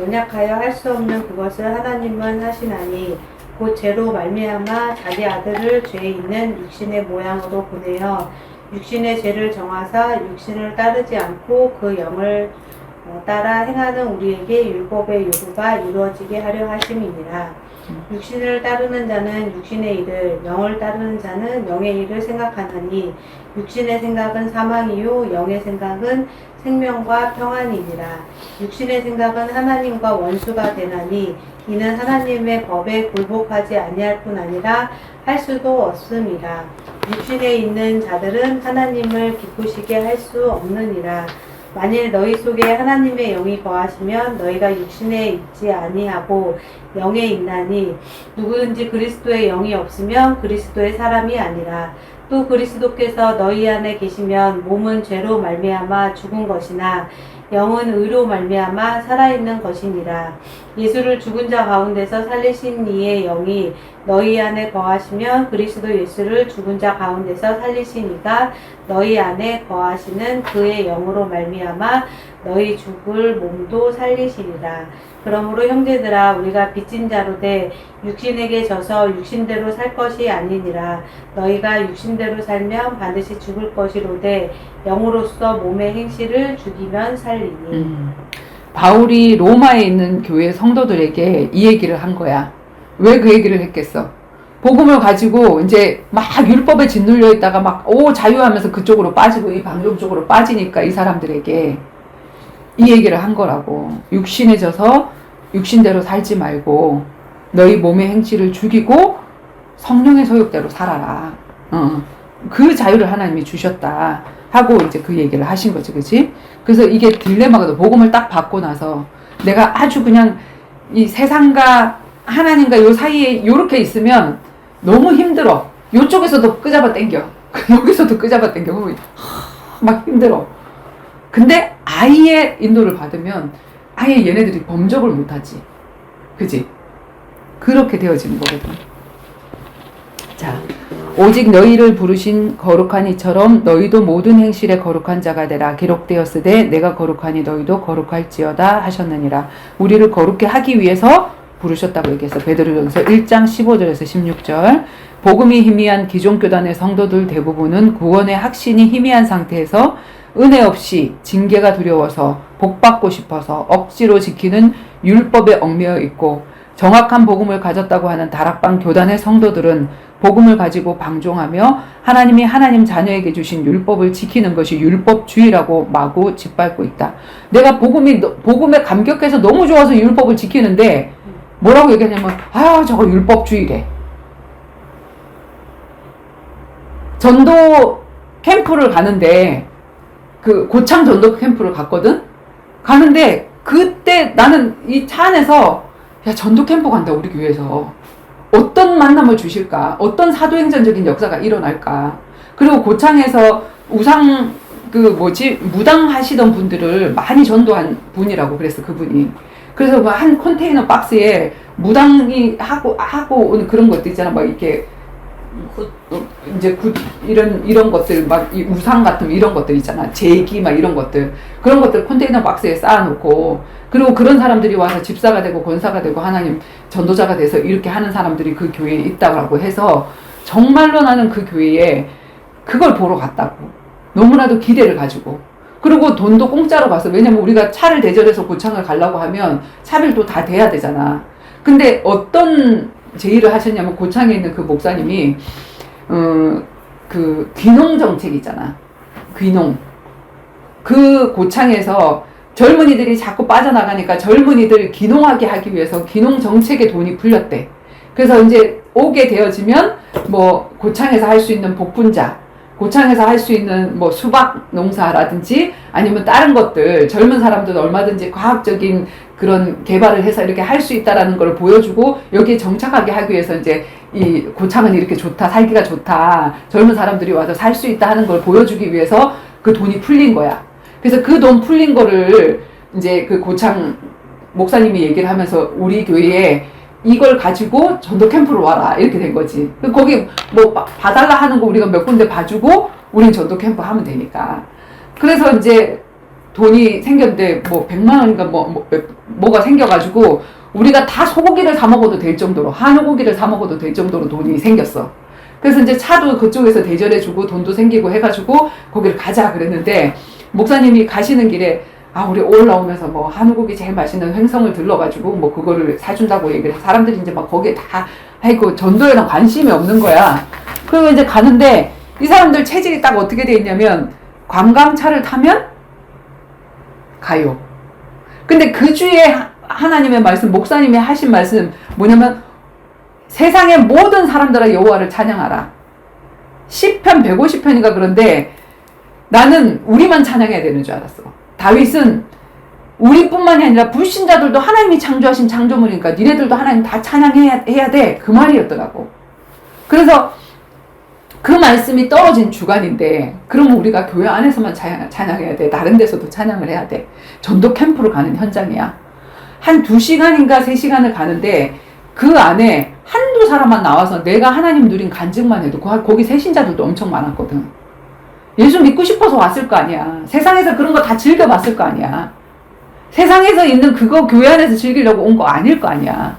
Speaker 3: 연약하여 할 수 없는 그것을 하나님은 하시나니 곧 죄로 말미암아 자기 아들을 죄 있는 육신의 모양으로 보내어 육신의 죄를 정하사 육신을 따르지 않고 그 영을 따라 행하는 우리에게 율법의 요구가 이루어지게 하려 하심이니라. 육신을 따르는 자는 육신의 일을, 영을 따르는 자는 영의 일을 생각하나니 육신의 생각은 사망이요 영의 생각은 생명과 평안이니라. 육신의 생각은 하나님과 원수가 되나니 이는 하나님의 법에 굴복하지 아니할 뿐 아니라 할 수도 없음이라. 육신에 있는 자들은 하나님을 기쁘시게 할 수 없느니라. 만일 너희 속에 하나님의 영이 거하시면 너희가 육신에 있지 아니하고 영에 있나니 누구든지 그리스도의 영이 없으면 그리스도의 사람이 아니라. 또 그리스도께서 너희 안에 계시면 몸은 죄로 말미암아 죽은 것이나 영은 의로 말미암아 살아있는 것이니라. 예수를 죽은 자 가운데서 살리신 이의 영이 너희 안에 거하시면 그리스도 예수를 죽은 자 가운데서 살리신 이가 너희 안에 거하시는 그의 영으로 말미암아 너희 죽을 몸도 살리시리라. 그러므로 형제들아, 우리가 빚진 자로 돼 육신에게 져서 육신대로 살 것이 아니니라. 너희가 육신대로 살면 반드시 죽을 것이로되 영으로서 몸의 행실을 죽이면 살리니.
Speaker 4: 바울이 로마에 있는 교회 성도들에게 이 얘기를 한 거야. 왜 그 얘기를 했겠어? 복음을 가지고 이제 막 율법에 짓눌려 있다가 막 자유하면서 그쪽으로 빠지고 이 방종 쪽으로 빠지니까 이 사람들에게 이 얘기를 한 거라고. 육신에 져서 육신대로 살지 말고 너희 몸의 행실을 죽이고 성령의 소욕대로 살아라. 그 자유를 하나님이 주셨다 하고 이제 그 얘기를 하신 거지, 그치? 그래서 이게 딜레마거든. 복음을 딱 받고 나서 내가 아주 그냥 이 세상과 하나님과 요 사이에 요렇게 있으면 너무 힘들어. 요쪽에서도 끄잡아 당겨. 여기서도 끄잡아 당겨. 막 힘들어. 근데 아이의 인도를 받으면 아예 얘네들이 범접을 못하지. 그지? 그렇게 되어지는 거거든. 자, 오직 너희를 부르신 거룩한 이처럼 너희도 모든 행실에 거룩한 자가 되라. 기록되었으되 내가 거룩하니 너희도 거룩할지어다 하셨느니라. 우리를 거룩게 하기 위해서 부르셨다고 얘기했어. 베드로전서 1장 15절에서 16절. 복음이 희미한 기존 교단의 성도들 대부분은 구원의 확신이 희미한 상태에서 은혜 없이 징계가 두려워서 복받고 싶어서 억지로 지키는 율법에 얽매여 있고, 정확한 복음을 가졌다고 하는 다락방 교단의 성도들은 복음을 가지고 방종하며 하나님이 하나님 자녀에게 주신 율법을 지키는 것이 율법주의라고 마구 짓밟고 있다. 내가 복음에 감격해서 너무 좋아서 율법을 지키는데 뭐라고 얘기하냐면 저거 율법주의래. 전도 캠프를 가는데 그 고창 전도 캠프를 갔거든. 가는데 그때 나는 이 차 안에서 야, 전도 캠프 간다 우리 교회에서 어떤 만남을 주실까, 어떤 사도행전적인 역사가 일어날까. 그리고 고창에서 우상 무당 하시던 분들을 많이 전도한 분이라고 그랬어, 그분이. 그래서 뭐 한 컨테이너 박스에 무당이 하고 오는 그런 것들 있잖아, 막 이렇게 이런 것들, 막 이 우상 같은 이런 것들 있잖아, 제기 막 이런 것들, 그런 것들 컨테이너 박스에 쌓아놓고, 그리고 그런 사람들이 와서 집사가 되고 권사가 되고 하나님 전도자가 돼서 이렇게 하는 사람들이 그 교회에 있다고 해서 정말로 나는 그 교회에 그걸 보러 갔다고. 너무나도 기대를 가지고. 그리고 돈도 공짜로 갔어. 왜냐면 우리가 차를 대절해서 고창을 가려고 하면 차별도 다 돼야 되잖아. 근데 어떤 제의를 하셨냐면, 고창에 있는 그 목사님이 그 귀농 정책 있잖아. 귀농. 그 고창에서 젊은이들이 자꾸 빠져나가니까 젊은이들 귀농하게 하기 위해서 귀농 정책에 돈이 풀렸대. 그래서 이제 오게 되어지면 뭐 고창에서 할 수 있는 복분자, 고창에서 할 수 있는 뭐 수박 농사라든지 아니면 다른 것들, 젊은 사람들은 얼마든지 과학적인 그런 개발을 해서 이렇게 할 수 있다라는 걸 보여주고, 여기에 정착하게 하기 위해서 이제 이 고창은 이렇게 좋다, 살기가 좋다, 젊은 사람들이 와서 살 수 있다 하는 걸 보여주기 위해서 그 돈이 풀린 거야. 그래서 그 돈 풀린 거를 이제 그 고창 목사님이 얘기를 하면서 우리 교회에 이걸 가지고 전도 캠프로 와라, 이렇게 된 거지. 거기 뭐 봐달라 하는 거 우리가 몇 군데 봐주고 우린 전도 캠프 하면 되니까. 그래서 이제 돈이 생겼는데 뭐 100만 원인가 뭐가 생겨가지고 우리가 다 소고기를 사 먹어도 될 정도로, 한우고기를 사 먹어도 될 정도로 돈이 생겼어. 그래서 이제 차도 그쪽에서 대절해주고 돈도 생기고 해가지고 거기를 가자 그랬는데, 목사님이 가시는 길에 우리 올라오면서 뭐 한우고기 제일 맛있는 횡성을 들러가지고 뭐 그거를 사준다고 얘기를 해서 사람들이 이제 막 거기에 다 아이고 전도에는 관심이 없는 거야. 그리고 이제 가는데 이 사람들 체질이 딱 어떻게 돼 있냐면, 관광차를 타면 가요. 근데 그 주에 하나님의 말씀, 목사님이 하신 말씀 뭐냐면, 세상의 모든 사람들아 여호와를 찬양하라. 시편 150편인가 그런데 나는 우리만 찬양해야 되는 줄 알았어. 다윗은 우리뿐만이 아니라 불신자들도 하나님이 창조하신 창조물이니까 니네들도 하나님 다 찬양해야 돼, 그 말이었더라고. 그래서 그 말씀이 떨어진 주간인데, 그러면 우리가 교회 안에서만 찬양해야 돼? 다른 데서도 찬양을 해야 돼? 전도 캠프로 가는 현장이야. 한 2시간인가 3시간을 가는데 그 안에 한두 사람만 나와서 내가 하나님 누린 간증만 해도 거기 새신자들도 엄청 많았거든. 예수 믿고 싶어서 왔을 거 아니야. 세상에서 그런 거 다 즐겨봤을 거 아니야. 세상에서 있는 그거 교회 안에서 즐기려고 온 거 아닐 거 아니야.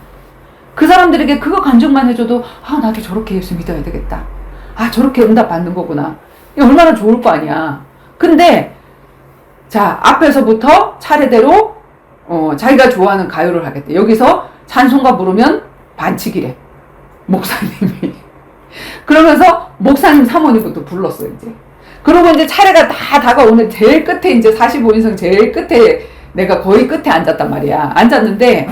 Speaker 4: 그 사람들에게 그거 간증만 해줘도 나도 저렇게 예수 믿어야 되겠다. 저렇게 응답 받는 거구나. 이게 얼마나 좋을 거 아니야. 근데 자, 앞에서부터 차례대로 자기가 좋아하는 가요를 하겠대. 여기서 찬송가 부르면 반칙이래, 목사님이. 그러면서 목사님 사모님부터 불렀어, 이제. 그러고 이제 차례가 다 다가오는 제일 끝에, 이제 45인승 제일 끝에, 내가 거의 끝에 앉았단 말이야. 앉았는데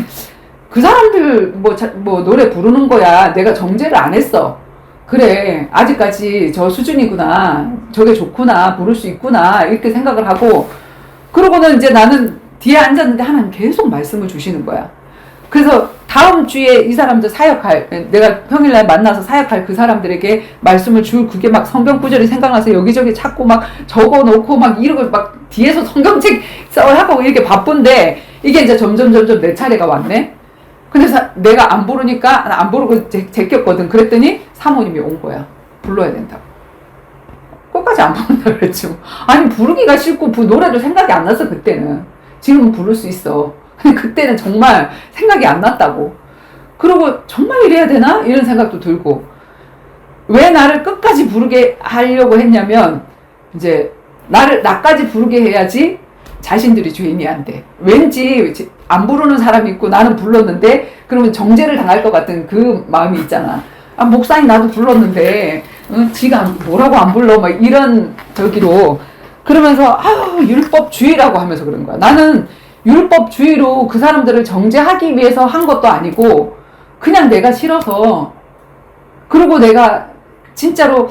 Speaker 4: 그 사람들 뭐 노래 부르는 거야. 내가 정죄를 안 했어. 그래, 아직까지 저 수준이구나, 저게 좋구나, 부를 수 있구나, 이렇게 생각을 하고, 그러고는 이제 나는 뒤에 앉았는데 하나님 계속 말씀을 주시는 거야. 그래서 다음 주에 이 사람들 사역할, 내가 평일날 만나서 사역할 그 사람들에게 말씀을 줄 그게 막 성경 구절이 생각나서 여기저기 찾고 막 적어 놓고 막 이러고 막 뒤에서 성경책 써하고 이렇게 바쁜데 이게 이제 점점 내 차례가 왔네? 근데 내가 안 부르니까, 안 부르고 제꼈거든. 그랬더니 사모님이 온 거야. 불러야 된다고. 끝까지 안 부른다 그랬지 뭐. 아니, 부르기가 싫고 노래도 생각이 안 나서 그때는. 지금은 부를 수 있어. 근데 그때는 정말 생각이 안 났다고. 그리고 정말 이래야 되나? 이런 생각도 들고. 왜 나를 끝까지 부르게 하려고 했냐면, 이제, 나까지 부르게 해야지 자신들이 주인이 안 돼. 왠지 안 부르는 사람이 있고 나는 불렀는데, 그러면 정죄를 당할 것 같은 그 마음이 있잖아. 아, 목사님 나도 불렀는데, 지가 뭐라고 안 불러? 막 이런 저기로. 그러면서, 율법주의라고 하면서 그런 거야. 나는 율법주의로 그 사람들을 정죄하기 위해서 한 것도 아니고, 그냥 내가 싫어서, 그리고 내가 진짜로,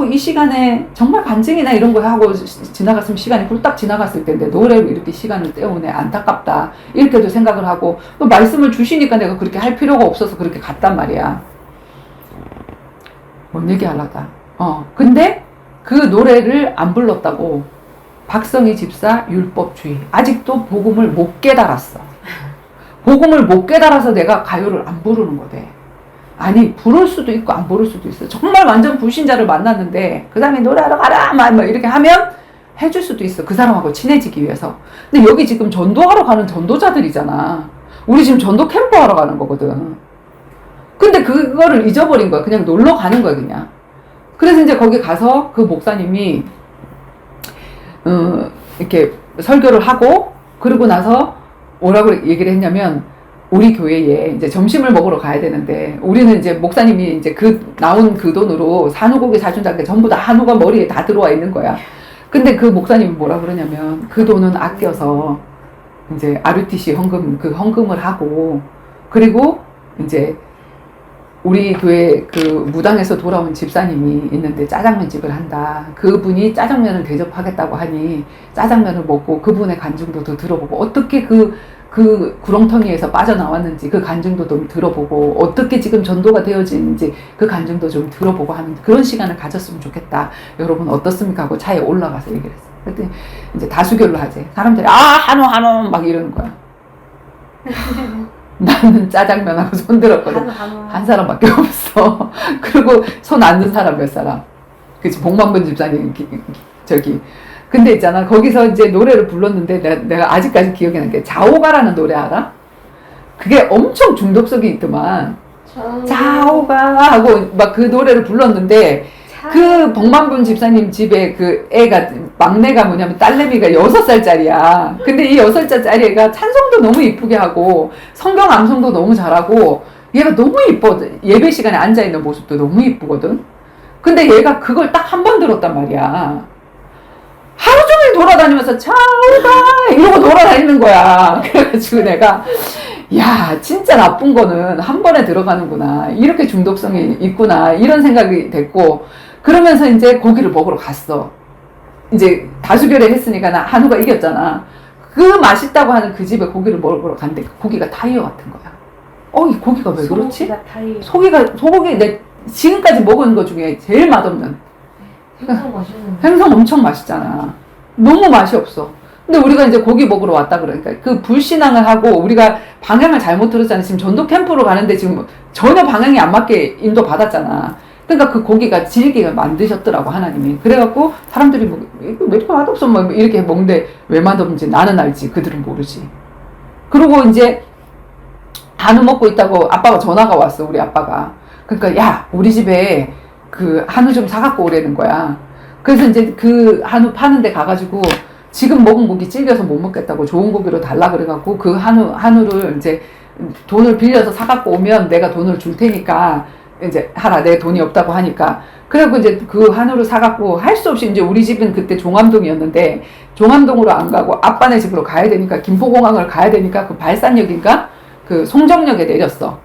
Speaker 4: 이 시간에 정말 간증이나 이런 거 하고 지나갔으면 시간이 훌딱 지나갔을 텐데, 노래로 이렇게 시간을 때우네. 안타깝다. 이렇게도 생각을 하고, 또 말씀을 주시니까 내가 그렇게 할 필요가 없어서 그렇게 갔단 말이야. 뭔 얘기 하려다. 근데 그 노래를 안 불렀다고 박성희 집사 율법주의. 아직도 복음을 못 깨달았어. 복음을 못 깨달아서 내가 가요를 안 부르는 거대. 아니, 부를 수도 있고 안 부를 수도 있어. 정말 완전 불신자를 만났는데 그 사람이 노래하러 가라 막 이렇게 하면 해줄 수도 있어. 그 사람하고 친해지기 위해서. 근데 여기 지금 전도하러 가는 전도자들이잖아. 우리 지금 전도 캠프 하러 가는 거거든. 근데 그거를 잊어버린 거야. 그냥 놀러 가는 거야, 그냥. 그래서 이제 거기 가서 그 목사님이, 이렇게 설교를 하고, 그러고 나서 뭐라고 얘기를 했냐면, 우리 교회에 이제 점심을 먹으러 가야 되는데, 우리는 이제 목사님이 이제 나온 그 돈으로 한우고기 사준다는 게 전부 다 한우가 머리에 다 들어와 있는 거야. 근데 그 목사님이 뭐라 그러냐면, 그 돈은 아껴서, 이제 RUTC 헌금을 하고, 그리고 이제 우리 교회 그 무당에서 돌아온 집사님이 있는데 짜장면 집을 한다. 그분이 짜장면을 대접하겠다고 하니 짜장면을 먹고 그분의 간증도 더 들어보고 어떻게 그 구렁텅이에서 빠져나왔는지 그 간증도 좀 들어보고 어떻게 지금 전도가 되어지는지 그 간증도 좀 들어보고 하는 그런 시간을 가졌으면 좋겠다. 여러분 어떻습니까? 하고 차에 올라가서 얘기를 했어. 그랬더니 이제 다수결로 하지. 사람들이 한우 막 이러는 거야. 나는 짜장면하고 손 들었거든. 한 사람밖에 없어. 그리고 손 안 든 사람 몇 사람. 그치, 복만분 집사님, 저기. 근데 있잖아, 거기서 이제 노래를 불렀는데, 내가 아직까지 기억이 나는 게, 자오가라는 노래 알아? 그게 엄청 중독성이 있더만. 자오가 하고 막 그 노래를 불렀는데, 그 복만분 집사님 집에 그 애가, 막내가 뭐냐면 딸내미가 6살짜리야. 근데 이 6살짜리 애가 찬송도 너무 이쁘게 하고, 성경 암송도 너무 잘하고, 얘가 너무 이뻐. 예배 시간에 앉아있는 모습도 너무 이쁘거든. 근데 얘가 그걸 딱 한 번 들었단 말이야. 하루 종일 돌아다니면서 차오가 이러고 돌아다니는 거야. 그래가지고 내가, 야, 진짜 나쁜 거는 한 번에 들어가는구나. 이렇게 중독성이 있구나. 이런 생각이 됐고, 그러면서 이제 고기를 먹으러 갔어. 이제 다수결에 했으니까 나 한우가 이겼잖아. 그 맛있다고 하는 그 집에 고기를 먹으러 갔는데 그 고기가 타이어 같은 거야. 이 고기가 왜 그렇지? 소고기 내 지금까지 먹은 것 중에 제일 맛없는.
Speaker 2: 생선 맛있는데.
Speaker 4: 생선 엄청 맛있잖아. 너무 맛이 없어. 근데 우리가 이제 고기 먹으러 왔다 그러니까 그 불신앙을 하고 우리가 방향을 잘못 들었잖아. 지금 전도 캠프로 가는데 지금 전혀 방향이 안 맞게 인도 받았잖아. 그러니까 그 고기가 질기게 만드셨더라고, 하나님이. 그래갖고 사람들이 뭐, 이거 왜 이렇게 맛없어? 뭐 이렇게 먹는데 왜 맛없는지 나는 알지. 그들은 모르지. 그리고 이제 한우 먹고 있다고 아빠가 전화가 왔어, 우리 아빠가. 그러니까, 야, 우리 집에 그 한우 좀 사갖고 오라는 거야. 그래서 이제 그 한우 파는 데 가가지고 지금 먹은 고기 질겨서 못 먹겠다고 좋은 고기로 달라 그래갖고 그 한우를 이제 돈을 빌려서 사갖고 오면 내가 돈을 줄 테니까 이제 하라. 내 돈이 없다고 하니까. 그래갖고 이제 그 한우를 사갖고 할 수 없이 이제 우리 집은 그때 종암동이었는데 종암동으로 안 가고 아빠네 집으로 가야 되니까 김포공항을 가야 되니까 그 발산역인가? 그 송정역에 내렸어.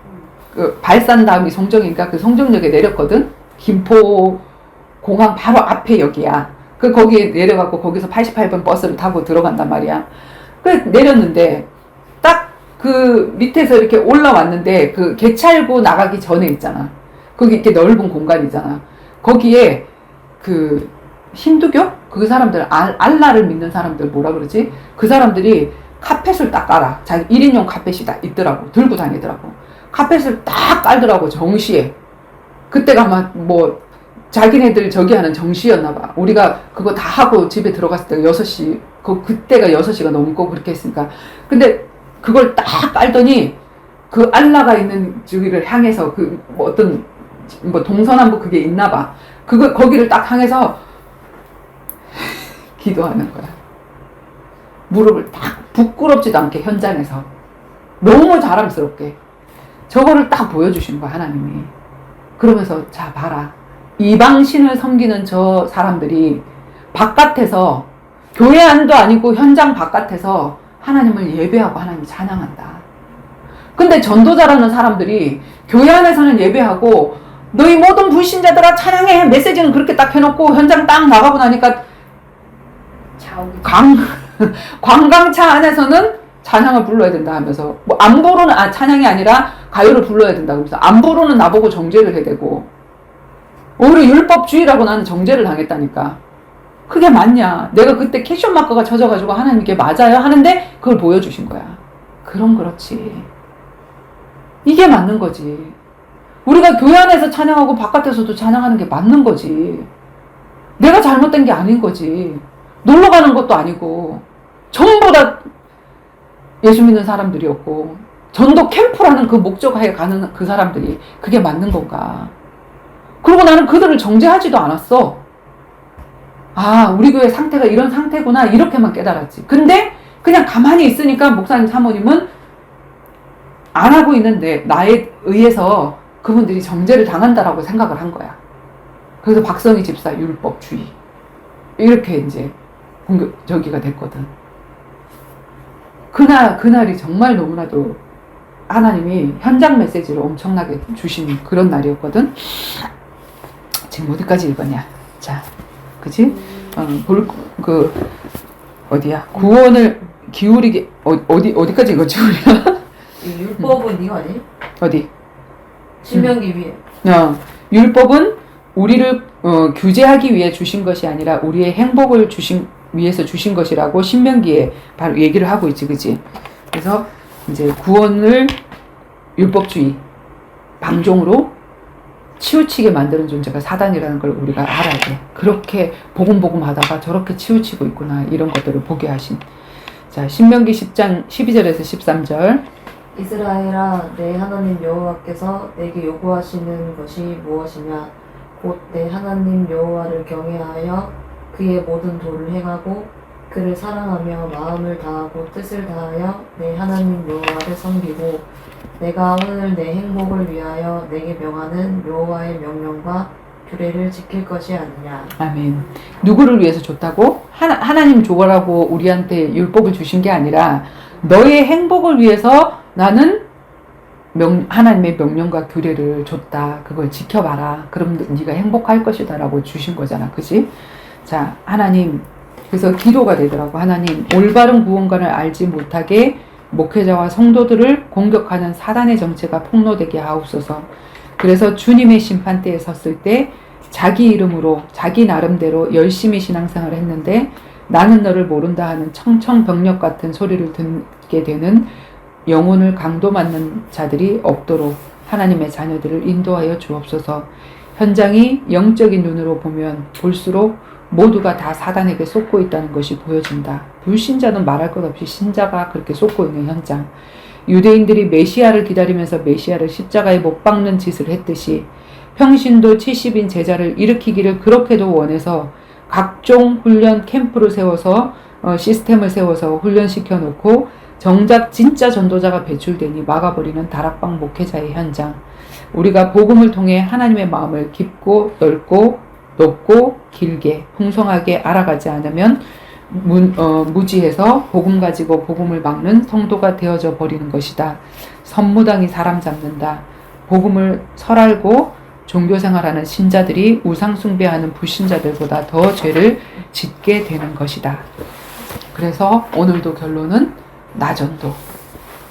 Speaker 4: 그 발산 다음이 송정인가? 그 송정역에 내렸거든. 김포 공항 바로 앞에 여기야. 거기에 내려가고 거기서 88번 버스를 타고 들어간단 말이야. 내렸는데 딱 그 밑에서 이렇게 올라왔는데 그 개찰구 나가기 전에 있잖아. 거기 이렇게 넓은 공간이잖아. 거기에 그 힌두교? 그 사람들 알라를 믿는 사람들 뭐라 그러지? 그 사람들이 카펫을 딱 깔아. 자기 1인용 카펫이 딱 있더라고. 들고 다니더라고. 카펫을 딱 깔더라고. 정시에. 그때가 아마 뭐 자기네들 저기 하는 정시였나 봐. 우리가 그거 다 하고 집에 들어갔을 때가 6시. 그때가 6시가 넘고 그렇게 했으니까. 근데 그걸 딱 깔더니 그 알라가 있는 저기를 향해서 뭐 어떤 뭐 동서남북 그게 있나 봐. 거기를 딱 향해서 기도하는 거야. 무릎을 딱 부끄럽지도 않게 현장에서 너무 자랑스럽게 저거를 딱 보여주신 거야, 하나님이. 그러면서 자 봐라. 이방신을 섬기는 저 사람들이 바깥에서 교회 안도 아니고 현장 바깥에서 하나님을 예배하고 하나님 찬양한다. 근데 전도자라는 사람들이 교회 안에서는 예배하고 너희 모든 불신자들아 찬양해 메시지는 그렇게 딱 해놓고 현장 딱 나가고 나니까 관광차 안에서는 찬양을 불러야 된다 하면서 뭐 안 부르는 찬양이 아니라 가요를 불러야 된다 그러면서 안 부르는 나보고 정죄를 해대고 오히려 율법주의라고 나는 정죄를 당했다니까. 그게 맞냐? 내가 그때 캐션 마커가 쳐져가지고 하나님 이게 맞아요? 하는데 그걸 보여주신 거야. 그럼 그렇지. 이게 맞는 거지. 우리가 교회 안에서 찬양하고 바깥에서도 찬양하는 게 맞는 거지. 내가 잘못된 게 아닌 거지. 놀러 가는 것도 아니고 전부 다 예수 믿는 사람들이었고 전도 캠프라는 그 목적하에 가는 그 사람들이 그게 맞는 건가. 그리고 나는 그들을 정죄하지도 않았어. 우리 교회 상태가 이런 상태구나 이렇게만 깨달았지. 근데 그냥 가만히 있으니까 목사님 사모님은 안 하고 있는데 나에 의해서 그분들이 정죄를 당한다라고 생각을 한 거야. 그래서 박성희 집사 율법주의 이렇게 이제 저기가 됐거든. 그날이 정말 너무나도 하나님이 현장 메시지를 엄청나게 주신 그런 날이었거든. 지금 어디까지 읽었냐? 자, 그치? 어디야? 구원을 기울이게, 어디까지 읽었지, 우리가?
Speaker 2: 율법은 이거 아니?
Speaker 4: 어디?
Speaker 2: 신명기 위에.
Speaker 4: 율법은 우리를 규제하기 위해 주신 것이 아니라 우리의 행복을 위해서 주신 것이라고 신명기에 바로 얘기를 하고 있지, 그치? 그래서 이제 구원을 율법주의, 방종으로 치우치게 만드는 존재가 사단이라는 걸 우리가 알아야 돼. 그렇게 복음 하다가 저렇게 치우치고 있구나. 이런 것들을 보게 하신. 자, 신명기 10장 12절에서 13절.
Speaker 2: 이스라엘아, 내 하나님 여호와께서 내게 요구하시는 것이 무엇이냐? 곧 내 하나님 여호와를 경외하여 그의 모든 도를 행하고 그를 사랑하며 마음을 다하고 뜻을 다하여 내 하나님 여호와를 섬기고 내가 오늘 내 행복을 위하여 내게 명하는 여호와의 명령과 규례를 지킬 것이 아니냐. 아멘.
Speaker 4: 누구를 위해서 줬다고? 하나님 줘라고 우리한테 율법을 주신 게 아니라 너의 행복을 위해서 나는 하나님의 명령과 규례를 줬다. 그걸 지켜봐라. 그럼 네가 행복할 것이다 라고 주신 거잖아. 그지? 자, 하나님, 그래서 기도가 되더라고. 하나님, 올바른 구원관을 알지 못하게 목회자와 성도들을 공격하는 사단의 정체가 폭로되게 하옵소서. 그래서 주님의 심판대에 섰을 때 자기 이름으로 자기 나름대로 열심히 신앙생활을 했는데 나는 너를 모른다 하는 청청병력 같은 소리를 듣게 되는 영혼을 강도 맞는 자들이 없도록 하나님의 자녀들을 인도하여 주옵소서. 현장이 영적인 눈으로 보면 볼수록 모두가 다 사단에게 쏟고 있다는 것이 보여진다. 불신자는 말할 것 없이 신자가 그렇게 쏟고 있는 현장. 유대인들이 메시아를 기다리면서 메시아를 십자가에 못 박는 짓을 했듯이 평신도 70인 제자를 일으키기를 그렇게도 원해서 각종 훈련 캠프를 세워서 시스템을 세워서 훈련시켜 놓고 정작 진짜 전도자가 배출되니 막아버리는 다락방 목회자의 현장. 우리가 복음을 통해 하나님의 마음을 깊고 넓고 높고 길게 풍성하게 알아가지 않으면 무지해서 복음 가지고 복음을 막는 성도가 되어져 버리는 것이다. 선무당이 사람 잡는다. 복음을 설알고 종교생활하는 신자들이 우상숭배하는 불신자들보다 더 죄를 짓게 되는 것이다. 그래서 오늘도 결론은 나전도.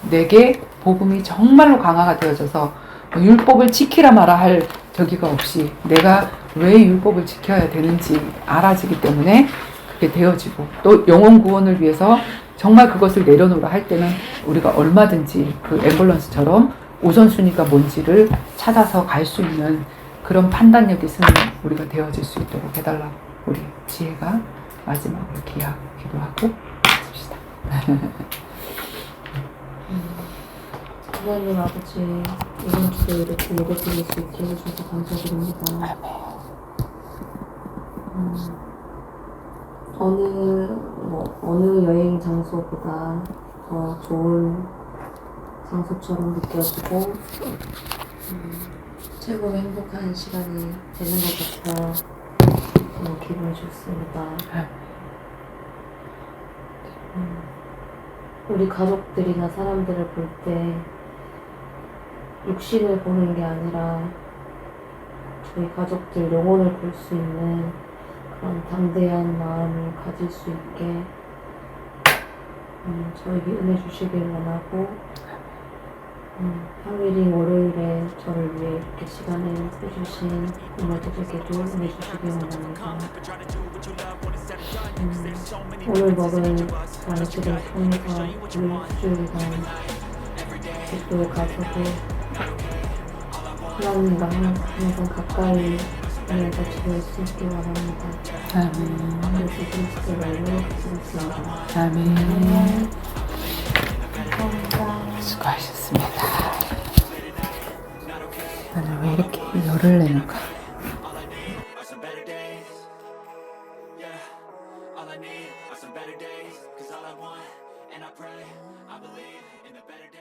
Speaker 4: 내게 복음이 정말로 강화가 되어져서 율법을 지키라 마라 할 저기가 없이 내가 왜 율법을 지켜야 되는지 알아지기 때문에 그게 되어지고, 또 영혼 구원을 위해서 정말 그것을 내려놓으라 할 때는 우리가 얼마든지 그 앰뷸런스처럼 우선순위가 뭔지를 찾아서 갈 수 있는 그런 판단력이 있으면 우리가 되어질 수 있도록 해달라고 우리 지혜가 마지막으로 기도하고 마칩시다.
Speaker 2: 하나님 아버지, 이번 주도 이렇게 예배드릴 수 있게 해주셔서 감사드립니다. 어느 여행 장소보다 더 좋은 장소처럼 느껴지고, 최고 행복한 시간이 되는 것 같아 너무 기분이 좋습니다. 우리 가족들이나 사람들을 볼 때 육신을 보는 게 아니라 저희 가족들 영혼을 볼 수 있는 그런 담대한 마음을 가질 수 있게 저에게 은혜 주시길 원하고, 평일인 월요일에 저를 위해 이렇게 시간을 해주신 부모들에게도 은혜 주시길 원합니다. 오늘 먹은 간식을 통해서 우리 주일간 기도에 가서도 하나님과 항상 가까이 지내서 지낼 수 있길 원합니다.
Speaker 4: 아멘.
Speaker 2: 예수 그리스도의 말로 기도했습니다.
Speaker 4: 아멘.
Speaker 2: 감사합니다.
Speaker 4: 수고하셨습니다. 나는 왜 이렇게 열을 내는가?
Speaker 5: All I need are some better days, 'cause all I want, and I pray, I believe in the better days.